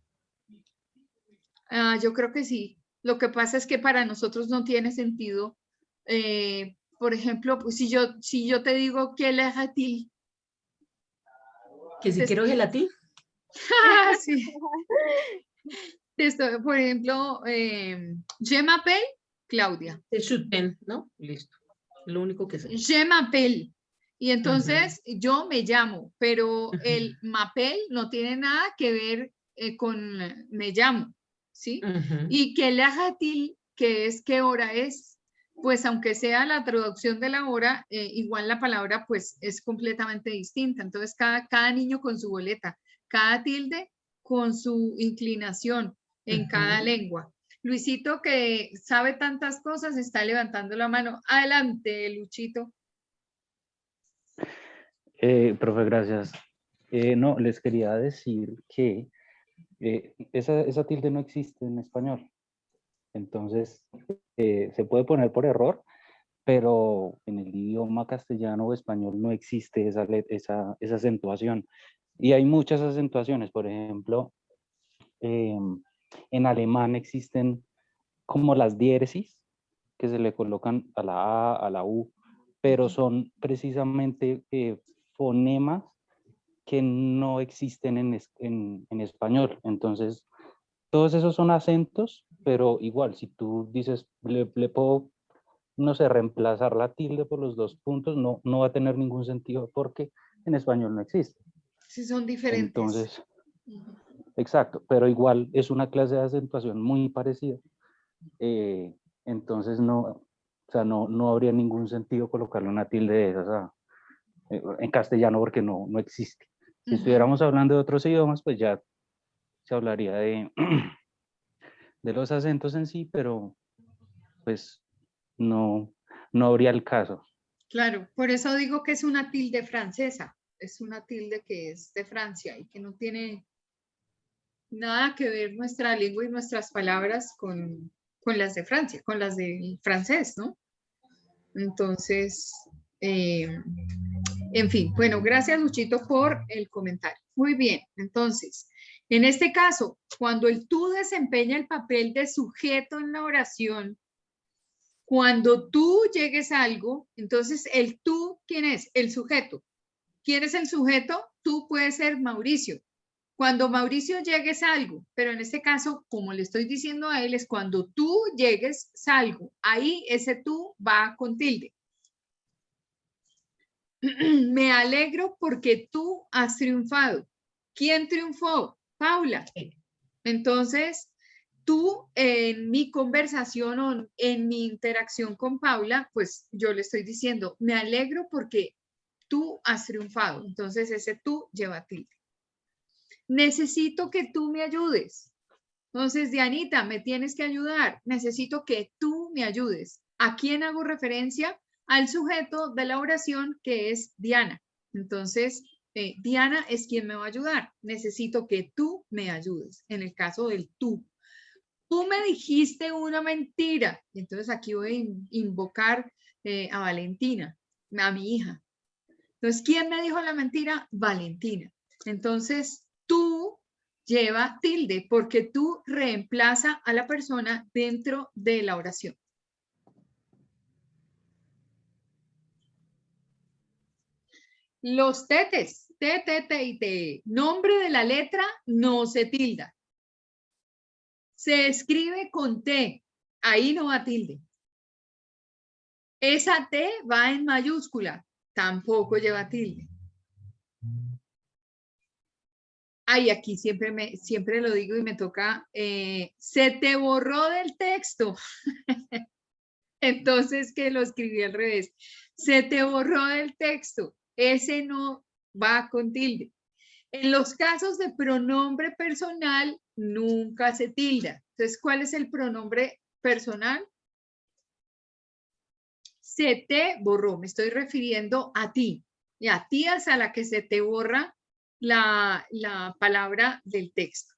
Yo creo que sí. Lo que pasa es que para nosotros no tiene sentido. Por ejemplo, pues si yo te digo que la jatil. ¿Que si quiero gelatín? Sí. Por ejemplo, je m'appelle Claudia. El shuten, ¿no? Listo. Lo único que sé. Je m'appelle. Y entonces yo me llamo, pero el m'appelle no tiene nada que ver con me llamo, ¿sí? Y que la jatil, que es qué hora es, pues aunque sea la traducción de la hora, igual la palabra pues es completamente distinta. Entonces cada niño con su boleta, cada tilde con su inclinación en cada lengua. Luisito, que sabe tantas cosas, está levantando la mano. Adelante, Luchito. Profe, gracias. No, les quería decir que esa tilde no existe en español. Entonces, se puede poner por error, pero en el idioma castellano o español no existe esa acentuación. Y hay muchas acentuaciones. Por ejemplo, en alemán existen como las diéresis que se le colocan a la A, a la U, pero son precisamente fonemas que no existen en español. Entonces, todos esos son acentos, pero igual, si tú dices, le puedo, no sé, reemplazar la tilde por los dos puntos, no va a tener ningún sentido porque en español no existe. Sí, son diferentes. Entonces, exacto, pero igual es una clase de acentuación muy parecida. Entonces, no habría ningún sentido colocarle una tilde de esas en castellano porque no existe. Si estuviéramos hablando de otros idiomas, pues ya se hablaría de los acentos en sí, pero pues no habría el caso. Claro, por eso digo que es una tilde francesa, es una tilde que es de Francia y que no tiene nada que ver nuestra lengua y nuestras palabras con las de Francia, con las del francés, ¿no? Entonces, en fin, bueno, gracias Luchito por el comentario. Muy bien, entonces, en este caso, cuando el tú desempeña el papel de sujeto en la oración, cuando tú llegues a algo, entonces el tú, ¿quién es? El sujeto. ¿Quién es el sujeto? Tú puedes ser Mauricio. Cuando Mauricio llegues a algo, pero en este caso, como le estoy diciendo a él, es cuando tú llegues a algo. Ahí ese tú va con tilde. Me alegro porque tú has triunfado. ¿Quién triunfó? Paula. Entonces, tú en mi conversación o en mi interacción con Paula, pues yo le estoy diciendo, me alegro porque tú has triunfado. Entonces, ese tú lleva tilde. Necesito que tú me ayudes. Entonces, Dianita, me tienes que ayudar. Necesito que tú me ayudes. ¿A quién hago referencia? Al sujeto de la oración que es Diana. Entonces, Diana es quien me va a ayudar. Necesito que tú me ayudes. En el caso del tú. Tú me dijiste una mentira. Entonces, aquí voy a invocar a Valentina, a mi hija. Entonces, ¿quién me dijo la mentira? Valentina. Entonces, tú lleva tilde porque tú reemplaza a la persona dentro de la oración. Los tetes, T, T, T y T. Nombre de la letra no se tilda. Se escribe con T. Ahí no va tilde. Esa T va en mayúscula. Tampoco lleva tilde. Ay, aquí siempre lo digo y me toca, se te borró del texto. Entonces, que lo escribí al revés. Se te borró del texto. Ese no va con tilde. En los casos de pronombre personal, nunca se tilda. Entonces, ¿cuál es el pronombre personal? Se te borró. Me estoy refiriendo a ti. Y a ti es a la que se te borra la palabra del texto.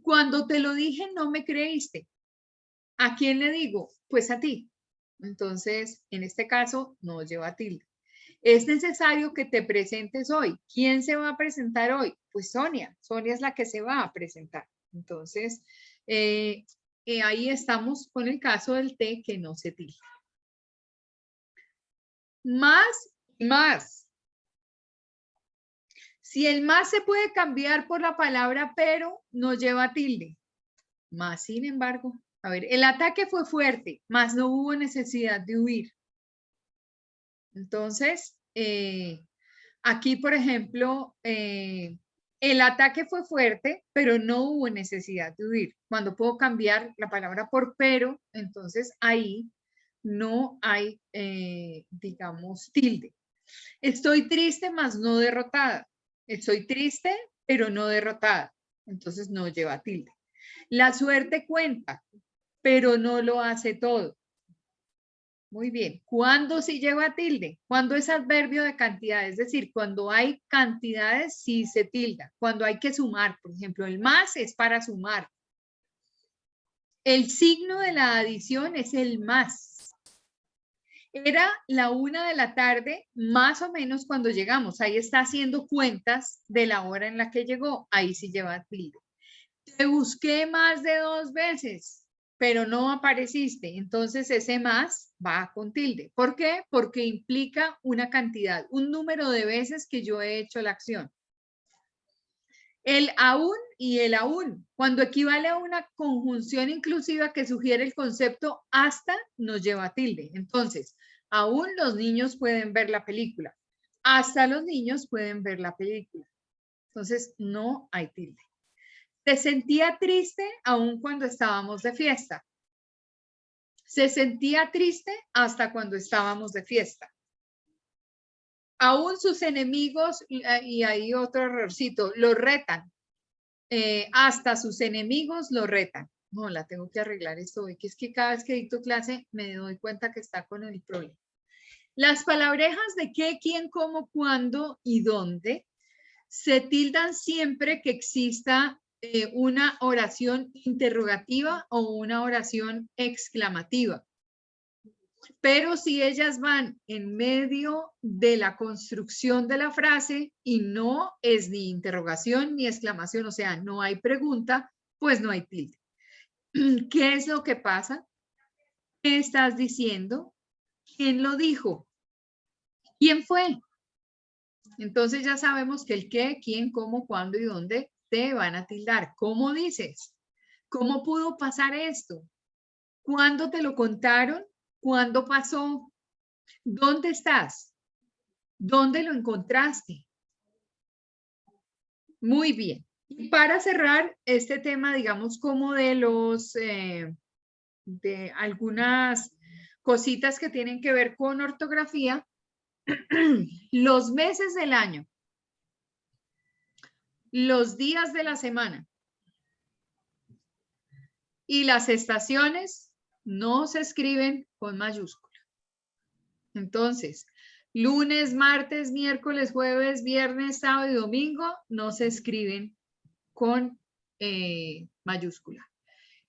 Cuando te lo dije, no me creíste. ¿A quién le digo? pues a ti. Entonces, en este caso, no lleva tilde. Es necesario que te presentes hoy. ¿Quién se va a presentar hoy? Pues Sonia. Sonia es la que se va a presentar. Entonces, ahí estamos con el caso del T que no se tilda. Más. Si el más se puede cambiar por la palabra pero, no lleva tilde. Más, sin embargo, a ver, el ataque fue fuerte, más no hubo necesidad de huir. Entonces, aquí, por ejemplo, el ataque fue fuerte, pero no hubo necesidad de huir. Cuando puedo cambiar la palabra por pero, entonces ahí no hay, digamos, tilde. Estoy triste, más no derrotada. Estoy triste, pero no derrotada. Entonces no lleva tilde. La suerte cuenta, pero no lo hace todo. Muy bien. ¿Cuándo sí lleva tilde? Cuando es adverbio de cantidad, es decir, cuando hay cantidades sí se tilda. Cuando hay que sumar, por ejemplo, el más es para sumar. El signo de la adición es el más. Era la 1 de la tarde, más o menos cuando llegamos. Ahí está haciendo cuentas de la hora en la que llegó. Ahí sí lleva tilde. Te busqué más de 2 veces, pero no apareciste. Entonces ese más va con tilde. ¿Por qué? Porque implica una cantidad, un número de veces que yo he hecho la acción. El aún y el aún, cuando equivale a una conjunción inclusiva que sugiere el concepto hasta, nos lleva tilde. Entonces, aún los niños pueden ver la película. Hasta los niños pueden ver la película. Entonces, no hay tilde. Se sentía triste aún cuando estábamos de fiesta. Se sentía triste hasta cuando estábamos de fiesta. Aún sus enemigos, y hay otro errorcito, lo retan. Hasta sus enemigos lo retan. No, la tengo que arreglar esto hoy, que es que cada vez que dicto clase me doy cuenta que está con el problema. Las palabrejas de qué, quién, cómo, cuándo y dónde se tildan siempre que exista una oración interrogativa o una oración exclamativa. Pero si ellas van en medio de la construcción de la frase y no es ni interrogación ni exclamación, o sea, no hay pregunta, pues no hay tilde. ¿Qué es lo que pasa? ¿Qué estás diciendo? ¿Quién lo dijo? ¿Quién fue? Entonces ya sabemos que el qué, quién, cómo, cuándo y dónde te van a tildar. ¿Cómo dices? ¿Cómo pudo pasar esto? ¿Cuándo te lo contaron? ¿Cuándo pasó? ¿Dónde estás? ¿Dónde lo encontraste? Muy bien. Y para cerrar este tema, digamos, como de los, de algunas cositas que tienen que ver con ortografía, los meses del año, los días de la semana y las estaciones no se escriben con mayúscula. Entonces, lunes, martes, miércoles, jueves, viernes, sábado y domingo no se escriben con mayúscula.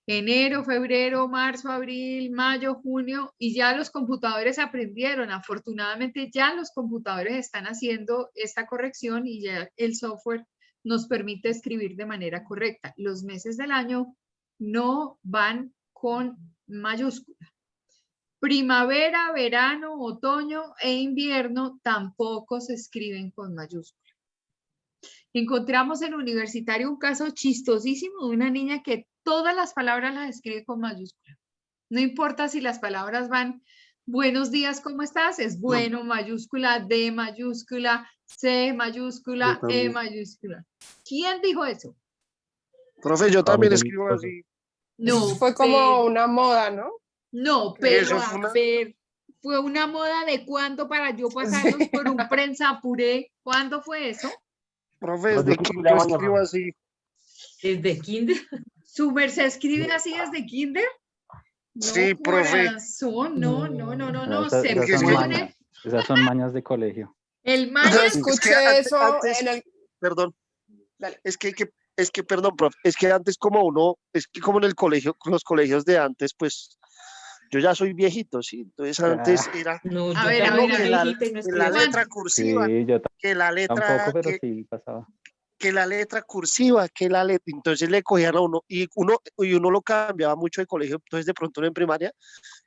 Enero, febrero, marzo, abril, mayo, junio, y ya los computadores aprendieron. Afortunadamente ya los computadores están haciendo esta corrección y ya el software nos permite escribir de manera correcta. Los meses del año no van con mayúscula. Primavera, verano, otoño e invierno tampoco se escriben con mayúscula. Encontramos en Universitario un caso chistosísimo de una niña que todas las palabras las escribe con mayúscula. No importa si las palabras van, buenos días, ¿cómo estás? Es bueno, mayúscula, D mayúscula, C mayúscula, E mayúscula. ¿Quién dijo eso? Profe, yo también escribo así. No, fue como una moda, ¿no? No, pero a ver, fue una moda de cuándo para yo pasarlos por un prensa puré. ¿Cuándo fue eso? Profe, desde kinder yo escribo así. ¿Desde kinder? ¿Su merced escribe así desde kinder? No, sí, profe. Corazón, no. Esas son mañas de colegio. El maña. Escuché eso antes, en el... Perdón. Dale. Es que, perdón, profe, es que antes como uno, es que como en el colegio, con los colegios de antes, pues, yo ya soy viejito, ¿sí? Entonces antes era No, yo A ver, también que soy la, viejita y no que la escribo. letra cursiva, Sí, yo que la tampoco, letra, pero sí pasaba. que la letra cursiva, que la letra, entonces le cogían a uno lo cambiaba mucho de colegio, entonces de pronto uno en primaria,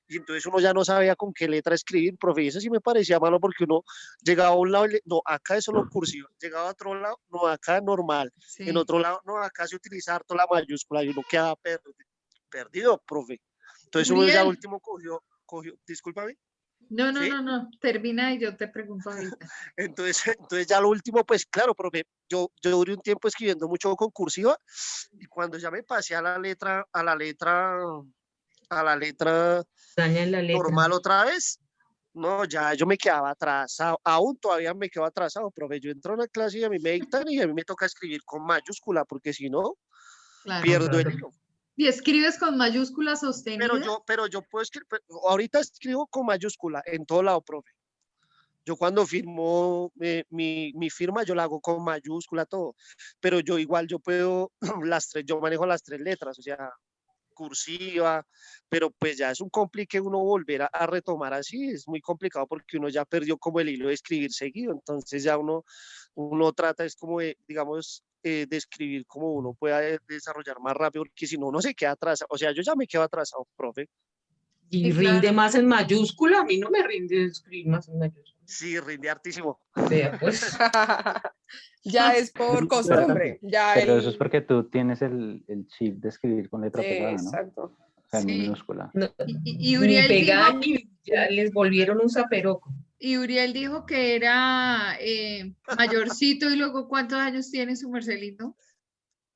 y entonces uno ya no sabía con qué letra escribir, profe, y eso sí me parecía malo porque uno llegaba a un lado, no, acá es solo cursiva, llegaba a otro lado, no, acá normal, en Sí. otro lado, no, acá se utiliza harto la mayúscula, y uno quedaba perdido, profe. Entonces uno ya al Uriel. último cogió, discúlpame. No, ¿Sí? no, termina y yo te pregunto ahorita. Entonces ya lo último, pues claro, profe, yo duré un tiempo escribiendo mucho con cursiva y cuando ya me pasé a la letra Daña la letra. normal otra vez, no, ya yo me quedaba atrasado, aún todavía me quedo atrasado, profe, yo entro a una clase y a mí me dictan y a mí me toca escribir con mayúscula porque si no, Claro. pierdo el hilo. ¿Y escribes con mayúscula sostenida? Pero yo puedo escribir, ahorita escribo con mayúscula en todo lado, profe. Yo cuando firmo mi firma, yo la hago con mayúscula, todo. Pero yo igual, yo puedo, yo manejo las 3 letras, o sea, cursiva, pero pues ya es un complique uno volver a retomar así, es muy complicado porque uno ya perdió como el hilo de escribir seguido, entonces ya uno trata es como de, digamos, de escribir como uno pueda desarrollar más rápido, porque si no, uno se queda atrás, o sea, yo ya me quedo atrasado, profe. Y Sí, rinde claro. más en mayúscula, a mí no me rinde escribir más en mayúscula. Sí, rinde hartísimo. Vea, pues. Ya es por costumbre. Ya Pero eso es porque tú tienes el chip de escribir con letra pegada, ¿no? Exacto. O sea, en Sí. minúscula. No, Y ni Uriel pegada dijo, ni ya les volvieron un zaperoco. y Uriel dijo que era mayorcito y luego ¿cuántos años tiene su Marcelino?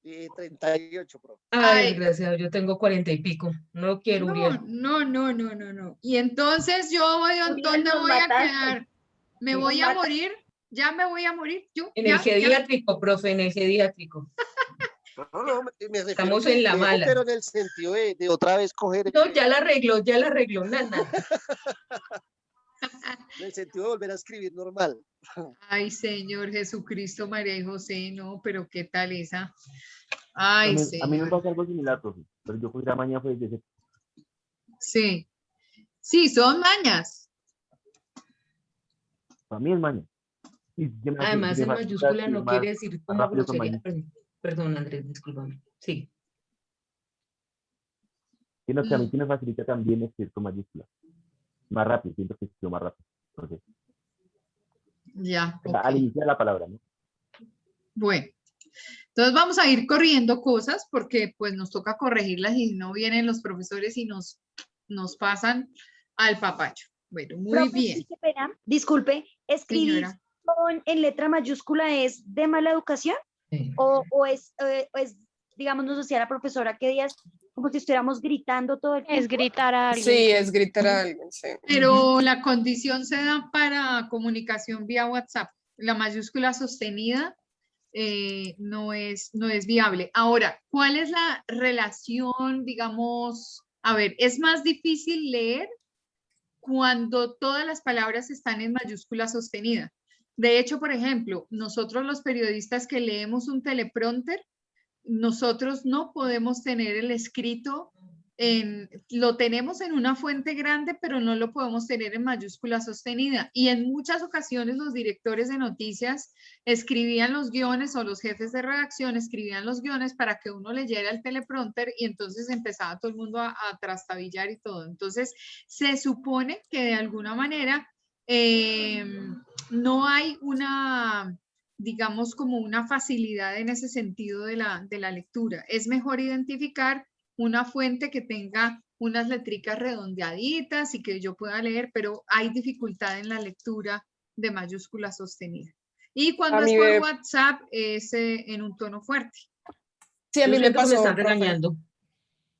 38, profe. Ay, Ay, desgraciado, yo tengo 40 y pico. No quiero, Uriel. No. Y entonces yo voy, Uriel, ¿dónde nos voy a mataste. quedar? ¿Me Nos voy a mataste. morir? ¿Ya me voy a morir? ¿Yo? En el ¿Ya? geriátrico, profe, en el geriátrico. No, me refiero Estamos en la pendejo, mala. pero en el sentido de otra vez coger. No, ya la arregló, nada. En el sentido de volver a escribir normal. Ay, Señor Jesucristo, María y José, no, pero ¿qué tal esa? Ay, A mí me Señor. pasa algo similar, profe, pero yo fui la mañana fue desde Sí. Sí, son mañas. para mí es mañana. Y yo me Además, me en facilita mayúscula escribir no más quiere decir como rápido con grosería. mayúscula. Perdón, Andrés, discúlpame. Sí. Sino que a mí sí me facilita también escribir con mayúscula. Más rápido, siento que escribo más rápido. Entonces, Ya, o sea, ok. al iniciar la palabra, ¿no? Bueno, entonces vamos a ir corrigiendo cosas porque pues nos toca corregirlas y no vienen los profesores y nos pasan al papacho. Bueno, muy Profe, bien. qué pena. Disculpe, ¿escribir Señora. en letra mayúscula es de mala educación? ¿O es, digamos, nos decía la profesora que días como si estuviéramos gritando todo el tiempo? Es gritar a alguien. Sí, es gritar a alguien, sí. Pero la condición se da para comunicación vía WhatsApp. La mayúscula sostenida no es viable. Ahora, ¿cuál es la relación, digamos? A ver, ¿es más difícil leer cuando todas las palabras están en mayúscula sostenida? De hecho, por ejemplo, nosotros los periodistas que leemos un teleprompter, nosotros no podemos tener el escrito lo tenemos en una fuente grande, pero no lo podemos tener en mayúscula sostenida. Y en muchas ocasiones los directores de noticias escribían los guiones o los jefes de redacción escribían los guiones para que uno leyera el teleprompter y entonces empezaba todo el mundo a trastabillar y todo. Entonces, se supone que de alguna manera no hay una, digamos, como una facilidad en ese sentido de la lectura. Es mejor identificar una fuente que tenga unas letricas redondeaditas y que yo pueda leer, pero hay dificultad en la lectura de mayúscula sostenida. Y cuando es por WhatsApp es en un tono fuerte. Sí, a mí me pasó. Me están regañando.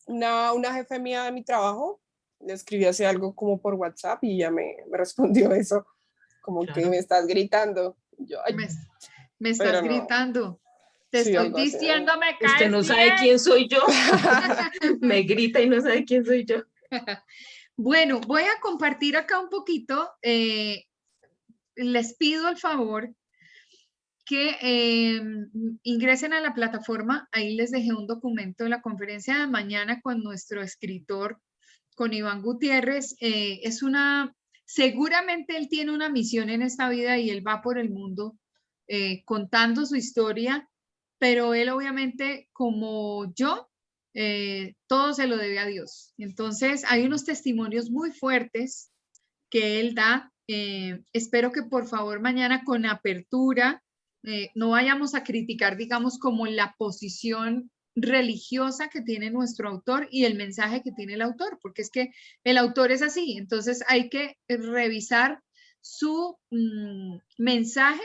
Una jefe mía de mi trabajo le escribí hace algo como por WhatsApp y ya me respondió eso, como que me estás gritando. Yo, ay, me estás gritando. Te sí, estoy diciendo, me caes Usted no bien. sabe quién soy yo. Me grita y no sabe quién soy yo. Bueno, voy a compartir acá un poquito. Les pido el favor que ingresen a la plataforma. Ahí les dejé un documento de la conferencia de mañana con nuestro escritor con Iván Gutiérrez, seguramente él tiene una misión en esta vida y él va por el mundo contando su historia, pero él obviamente, como yo, todo se lo debe a Dios. Entonces, hay unos testimonios muy fuertes que él da. Espero que por favor mañana con apertura no vayamos a criticar, digamos, como la posición religiosa que tiene nuestro autor y el mensaje que tiene el autor, porque es que el autor es así. Entonces hay que revisar su mensaje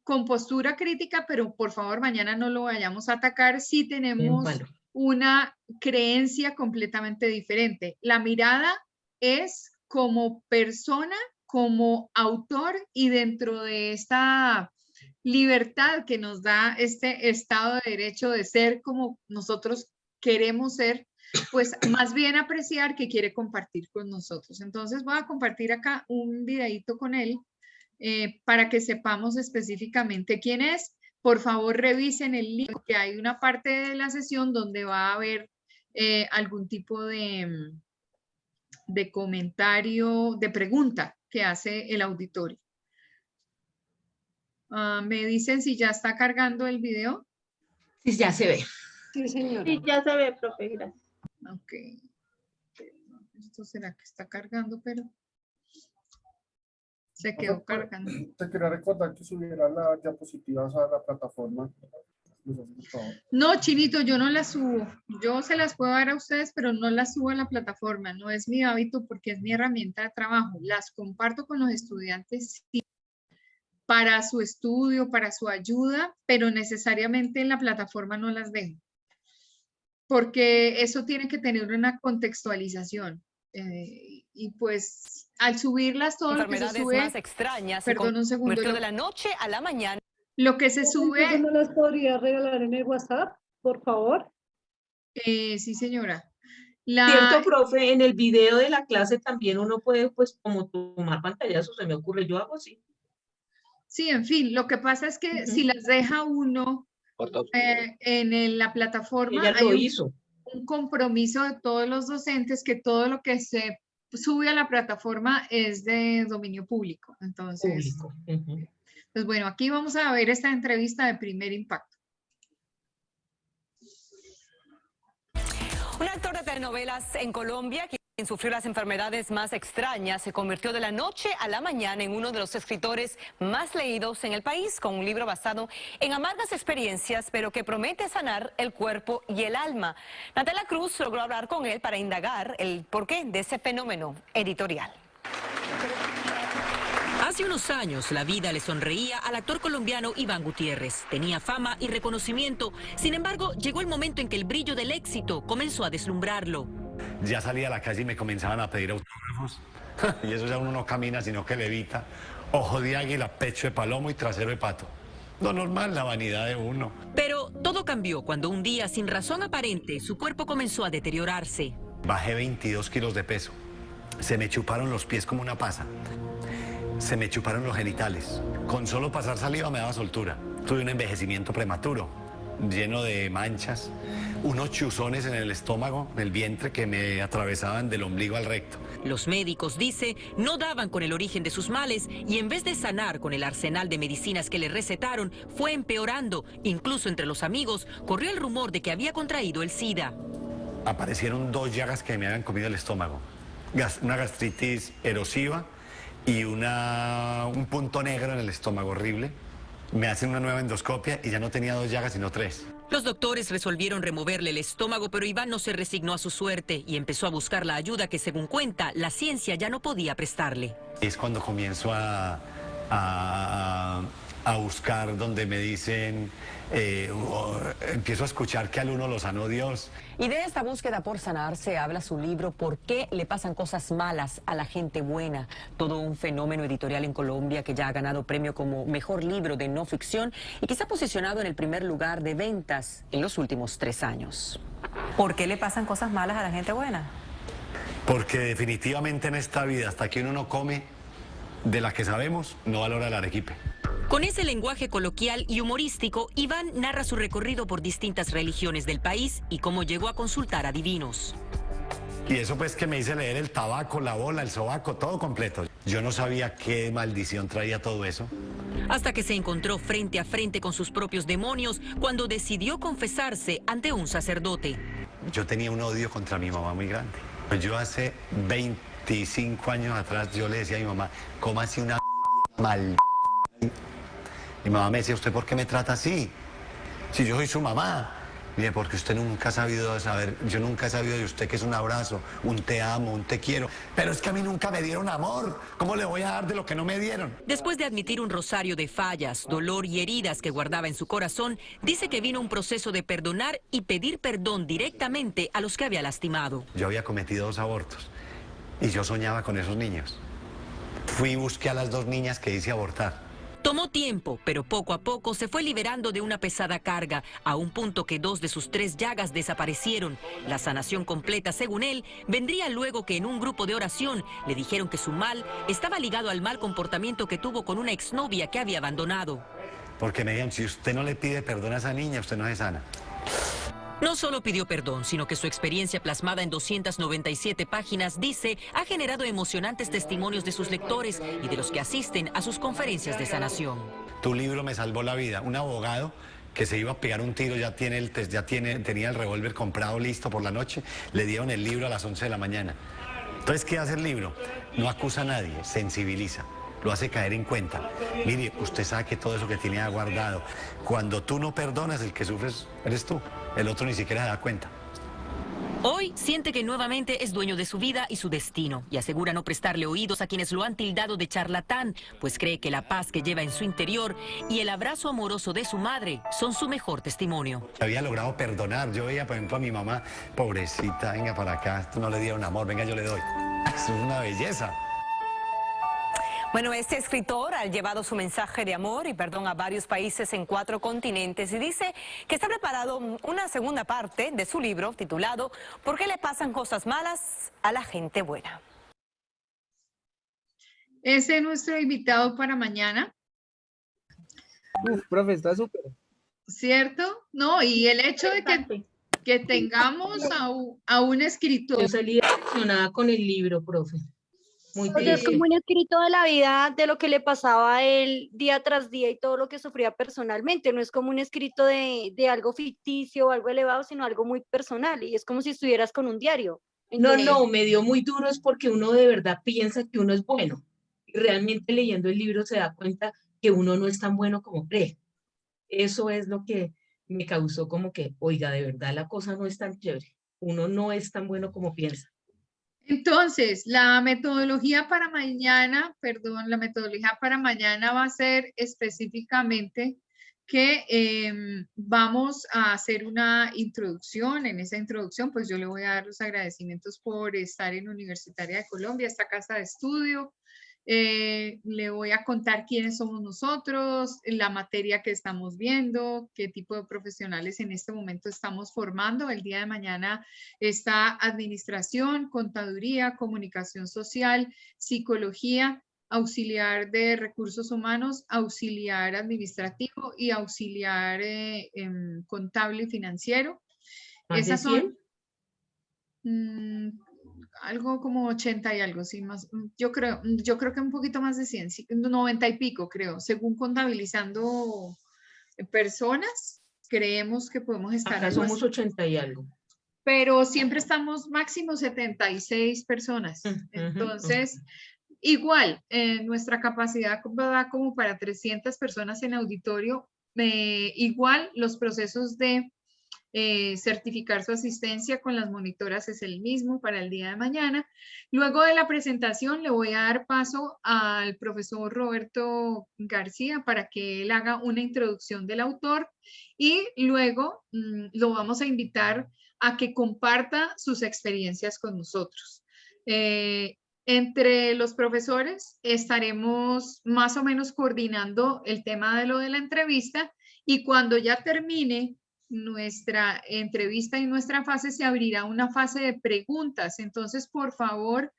con postura crítica, pero por favor mañana no lo vayamos a atacar si tenemos una creencia completamente diferente. La mirada es como persona, como autor, y dentro de esta libertad que nos da este Estado de Derecho de ser como nosotros queremos ser, pues más bien apreciar que quiere compartir con nosotros. Entonces voy a compartir acá un videíto con él para que sepamos específicamente quién es. Por favor, revisen el link, que hay una parte de la sesión donde va a haber algún tipo de comentario, de pregunta que hace el auditorio. ¿Me dicen si ya está cargando el video? Sí, ya se ve. Sí, señora. Sí, ya se ve, profe, gracias. Ok. Esto será que está cargando, pero se quedó cargando. Te quería recordar que subiera las diapositivas a la plataforma. No, Chinito, yo no las subo. Yo se las puedo dar a ustedes, pero no las subo a la plataforma. No es mi hábito porque es mi herramienta de trabajo. Las comparto con los estudiantes, sí, para su estudio, para su ayuda, pero necesariamente en la plataforma no las dejo. Porque eso tiene que tener una contextualización. Y pues al subirlas todo lo que se sube, más extrañas, perdón un segundo, de la noche a la mañana. Lo que se sube. ¿No las podría regalar en el WhatsApp, por favor? Sí, señora. Cierto, profe, en el video de la clase también uno puede, pues, como tomar pantallazos, se me ocurre, yo hago así. Sí, en fin, lo que pasa es que si las deja uno en la plataforma, ella lo hizo. Un compromiso de todos los docentes que todo lo que se sube a la plataforma es de dominio público. Entonces, pues bueno, aquí vamos a ver esta entrevista de Primer Impacto. Un actor de telenovelas en Colombia, quien sufrió las enfermedades más extrañas, se convirtió de la noche a la mañana en uno de los escritores más leídos en el país, con un libro basado en amargas experiencias, pero que promete sanar el cuerpo y el alma. Natalia Cruz logró hablar con él para indagar el porqué de ese fenómeno editorial. Hace unos años la vida le sonreía al actor colombiano Iván Gutiérrez. Tenía fama y reconocimiento. Sin embargo, llegó el momento en que el brillo del éxito comenzó a deslumbrarlo. Ya salía a la calle y me comenzaban a pedir autógrafos. Y eso ya uno no camina, sino que levita. Ojo de águila, pecho de palomo y trasero de pato. Lo normal, la vanidad de uno. Pero todo cambió cuando un día, sin razón aparente, su cuerpo comenzó a deteriorarse. Bajé 22 kilos de peso. Se me chuparon los pies como una pasa. Se me chuparon los genitales. Con solo pasar saliva me daba soltura. Tuve un envejecimiento prematuro, lleno de manchas, unos chuzones en el estómago, en el vientre, que me atravesaban del ombligo al recto. Los médicos, dice, no daban con el origen de sus males y en vez de sanar con el arsenal de medicinas que le recetaron, fue empeorando. Incluso entre los amigos corrió el rumor de que había contraído el SIDA. Aparecieron 2 llagas que me habían comido el estómago. Una gastritis erosiva y un punto negro en el estómago horrible. Me hacen una nueva endoscopia y ya no tenía 2 llagas, sino 3. Los doctores resolvieron removerle el estómago, pero Iván no se resignó a su suerte y empezó a buscar la ayuda que, según cuenta, la ciencia ya no podía prestarle. Es cuando comienzo a buscar, donde me dicen, empiezo a escuchar que al uno lo sanó Dios. Y de esta búsqueda por sanarse habla su libro ¿Por qué le pasan cosas malas a la gente buena? Todo un fenómeno editorial en Colombia que ya ha ganado premio como mejor libro de no ficción y que se ha posicionado en el primer lugar de ventas en los últimos 3 años. ¿Por qué le pasan cosas malas a la gente buena? Porque definitivamente en esta vida, hasta que uno no come de la que sabemos, no valora el arequipe. Con ese lenguaje coloquial y humorístico, Iván narra su recorrido por distintas religiones del país y cómo llegó a consultar a divinos. Y eso pues que me hice leer el tabaco, la bola, el sobaco, todo completo. Yo no sabía qué maldición traía todo eso. Hasta que se encontró frente a frente con sus propios demonios cuando decidió confesarse ante un sacerdote. Yo tenía un odio contra mi mamá muy grande. Pues yo hace 25 años atrás yo le decía a mi mamá, ¿cómo así una mal? Mi mamá me decía, ¿usted por qué me trata así? Si yo soy su mamá. Mire, porque usted nunca ha sabido saber, yo nunca he sabido de usted que es un abrazo, un te amo, un te quiero. Pero es que a mí nunca me dieron amor. ¿Cómo le voy a dar de lo que no me dieron? Después de admitir un rosario de fallas, dolor y heridas que guardaba en su corazón, dice que vino un proceso de perdonar y pedir perdón directamente a los que había lastimado. Yo había cometido 2 abortos y yo soñaba con esos niños. Fui y busqué a las 2 niñas que hice abortar. Tomó tiempo, pero poco a poco se fue liberando de una pesada carga, a un punto que 2 de sus 3 llagas desaparecieron. La sanación completa, según él, vendría luego que en un grupo de oración le dijeron que su mal estaba ligado al mal comportamiento que tuvo con una exnovia que había abandonado. Porque me dijeron, si usted no le pide perdón a esa niña, usted no se sana. No solo pidió perdón, sino que su experiencia plasmada en 297 páginas, dice, ha generado emocionantes testimonios de sus lectores y de los que asisten a sus conferencias de sanación. Tu libro me salvó la vida. Un abogado que se iba a pegar un tiro, tenía el revólver comprado listo por la noche, le dieron el libro a las 11 de la mañana. Entonces, ¿qué hace el libro? No acusa a nadie, sensibiliza. Lo hace caer en cuenta. Mire, usted sabe que todo eso que tiene guardado, cuando tú no perdonas, el que sufres eres tú. El otro ni siquiera se da cuenta. Hoy siente que nuevamente es dueño de su vida y su destino y asegura no prestarle oídos a quienes lo han tildado de charlatán, pues cree que la paz que lleva en su interior y el abrazo amoroso de su madre son su mejor testimonio. Había logrado perdonar. Yo veía, por ejemplo, a mi mamá, pobrecita, venga para acá, esto no le dieron amor, venga, yo le doy. Eso es una belleza. Bueno, este escritor ha llevado su mensaje de amor y perdón a varios países en 4 continentes y dice que está preparado una segunda parte de su libro titulado ¿Por qué le pasan cosas malas a la gente buena? Ese es nuestro invitado para mañana. Profe, está súper. ¿Cierto? No, y el hecho de que tengamos a un escritor. Yo salí emocionada con el libro, profe. Muy Porque es como un escrito de la vida, de lo que le pasaba a él día tras día y todo lo que sufría personalmente. No es como un escrito de algo ficticio o algo elevado, sino algo muy personal. Y es como si estuvieras con un diario. Entonces, No, me dio muy duro es porque uno de verdad piensa que uno es bueno. Y realmente leyendo el libro se da cuenta que uno no es tan bueno como cree. Eso es lo que me causó como que, oiga, de verdad la cosa no es tan chévere. Uno no es tan bueno como piensa. Entonces, la metodología para mañana va a ser específicamente que vamos a hacer una introducción. En esa introducción, pues yo le voy a dar los agradecimientos por estar en Universitaria de Colombia, esta casa de estudio. Le voy a contar quiénes somos nosotros, la materia que estamos viendo, qué tipo de profesionales en este momento estamos formando. El día de mañana está administración, contaduría, comunicación social, psicología, auxiliar de recursos humanos, auxiliar administrativo y auxiliar contable y financiero. Esas son algo como 80 y algo, sí, más, yo creo que un poquito más de 100, 90 y pico, creo, según contabilizando personas, creemos que podemos estar. Acá somos 80 y algo. Pero siempre estamos máximo 76 personas. Entonces, igual, nuestra capacidad va como para 300 personas en auditorio. Igual, los procesos de certificar su asistencia con las monitoras es el mismo para el día de mañana. Luego de la presentación le voy a dar paso al profesor Roberto García para que él haga una introducción del autor y luego lo vamos a invitar a que comparta sus experiencias con nosotros. Entre los profesores estaremos más o menos coordinando el tema de lo de la entrevista y cuando ya termine nuestra entrevista y nuestra fase se abrirá una fase de preguntas. Entonces, por favor,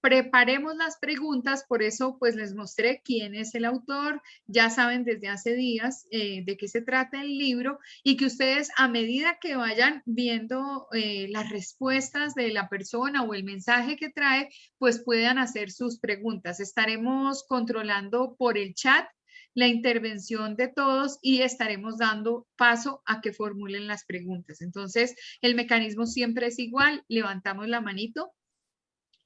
preparemos las preguntas, por eso pues les mostré quién es el autor, ya saben desde hace días de qué se trata el libro y que ustedes a medida que vayan viendo las respuestas de la persona o el mensaje que trae, pues puedan hacer sus preguntas. Estaremos controlando por el chat la intervención de todos y estaremos dando paso a que formulen las preguntas. Entonces, el mecanismo siempre es igual, levantamos la manito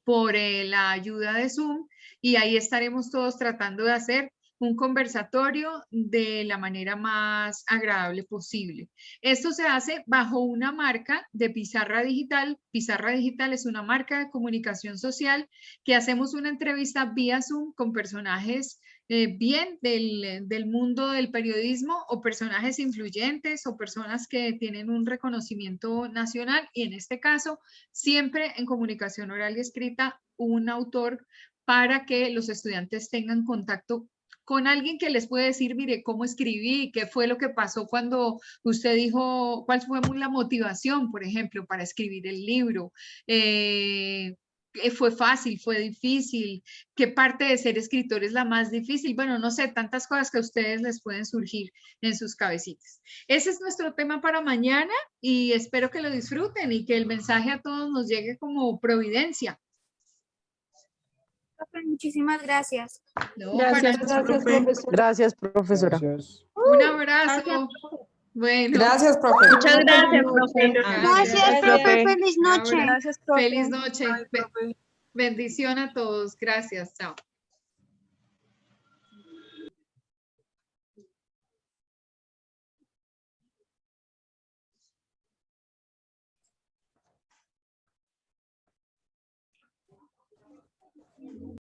por la ayuda de Zoom y ahí estaremos todos tratando de hacer un conversatorio de la manera más agradable posible. Esto se hace bajo una marca de Pizarra Digital. Pizarra Digital es una marca de comunicación social que hacemos una entrevista vía Zoom con personajes bien del mundo del periodismo o personajes influyentes o personas que tienen un reconocimiento nacional y en este caso siempre en comunicación oral y escrita un autor para que los estudiantes tengan contacto con alguien que les puede decir, mire, cómo escribí, qué fue lo que pasó cuando usted dijo, cuál fue la motivación, por ejemplo, para escribir el libro. ¿Fue fácil? ¿Fue difícil? ¿Qué parte de ser escritor es la más difícil? Bueno, no sé, tantas cosas que a ustedes les pueden surgir en sus cabecitas. Ese es nuestro tema para mañana y espero que lo disfruten y que el mensaje a todos nos llegue como providencia. Muchísimas gracias. No, Gracias, profesor. Gracias, profesora. Gracias. Un abrazo. Bueno. Gracias, profe. Muchas gracias, profe. Gracias, profe. Feliz noche. Gracias, profe. Feliz noche. Bendición a todos. Gracias. Chao.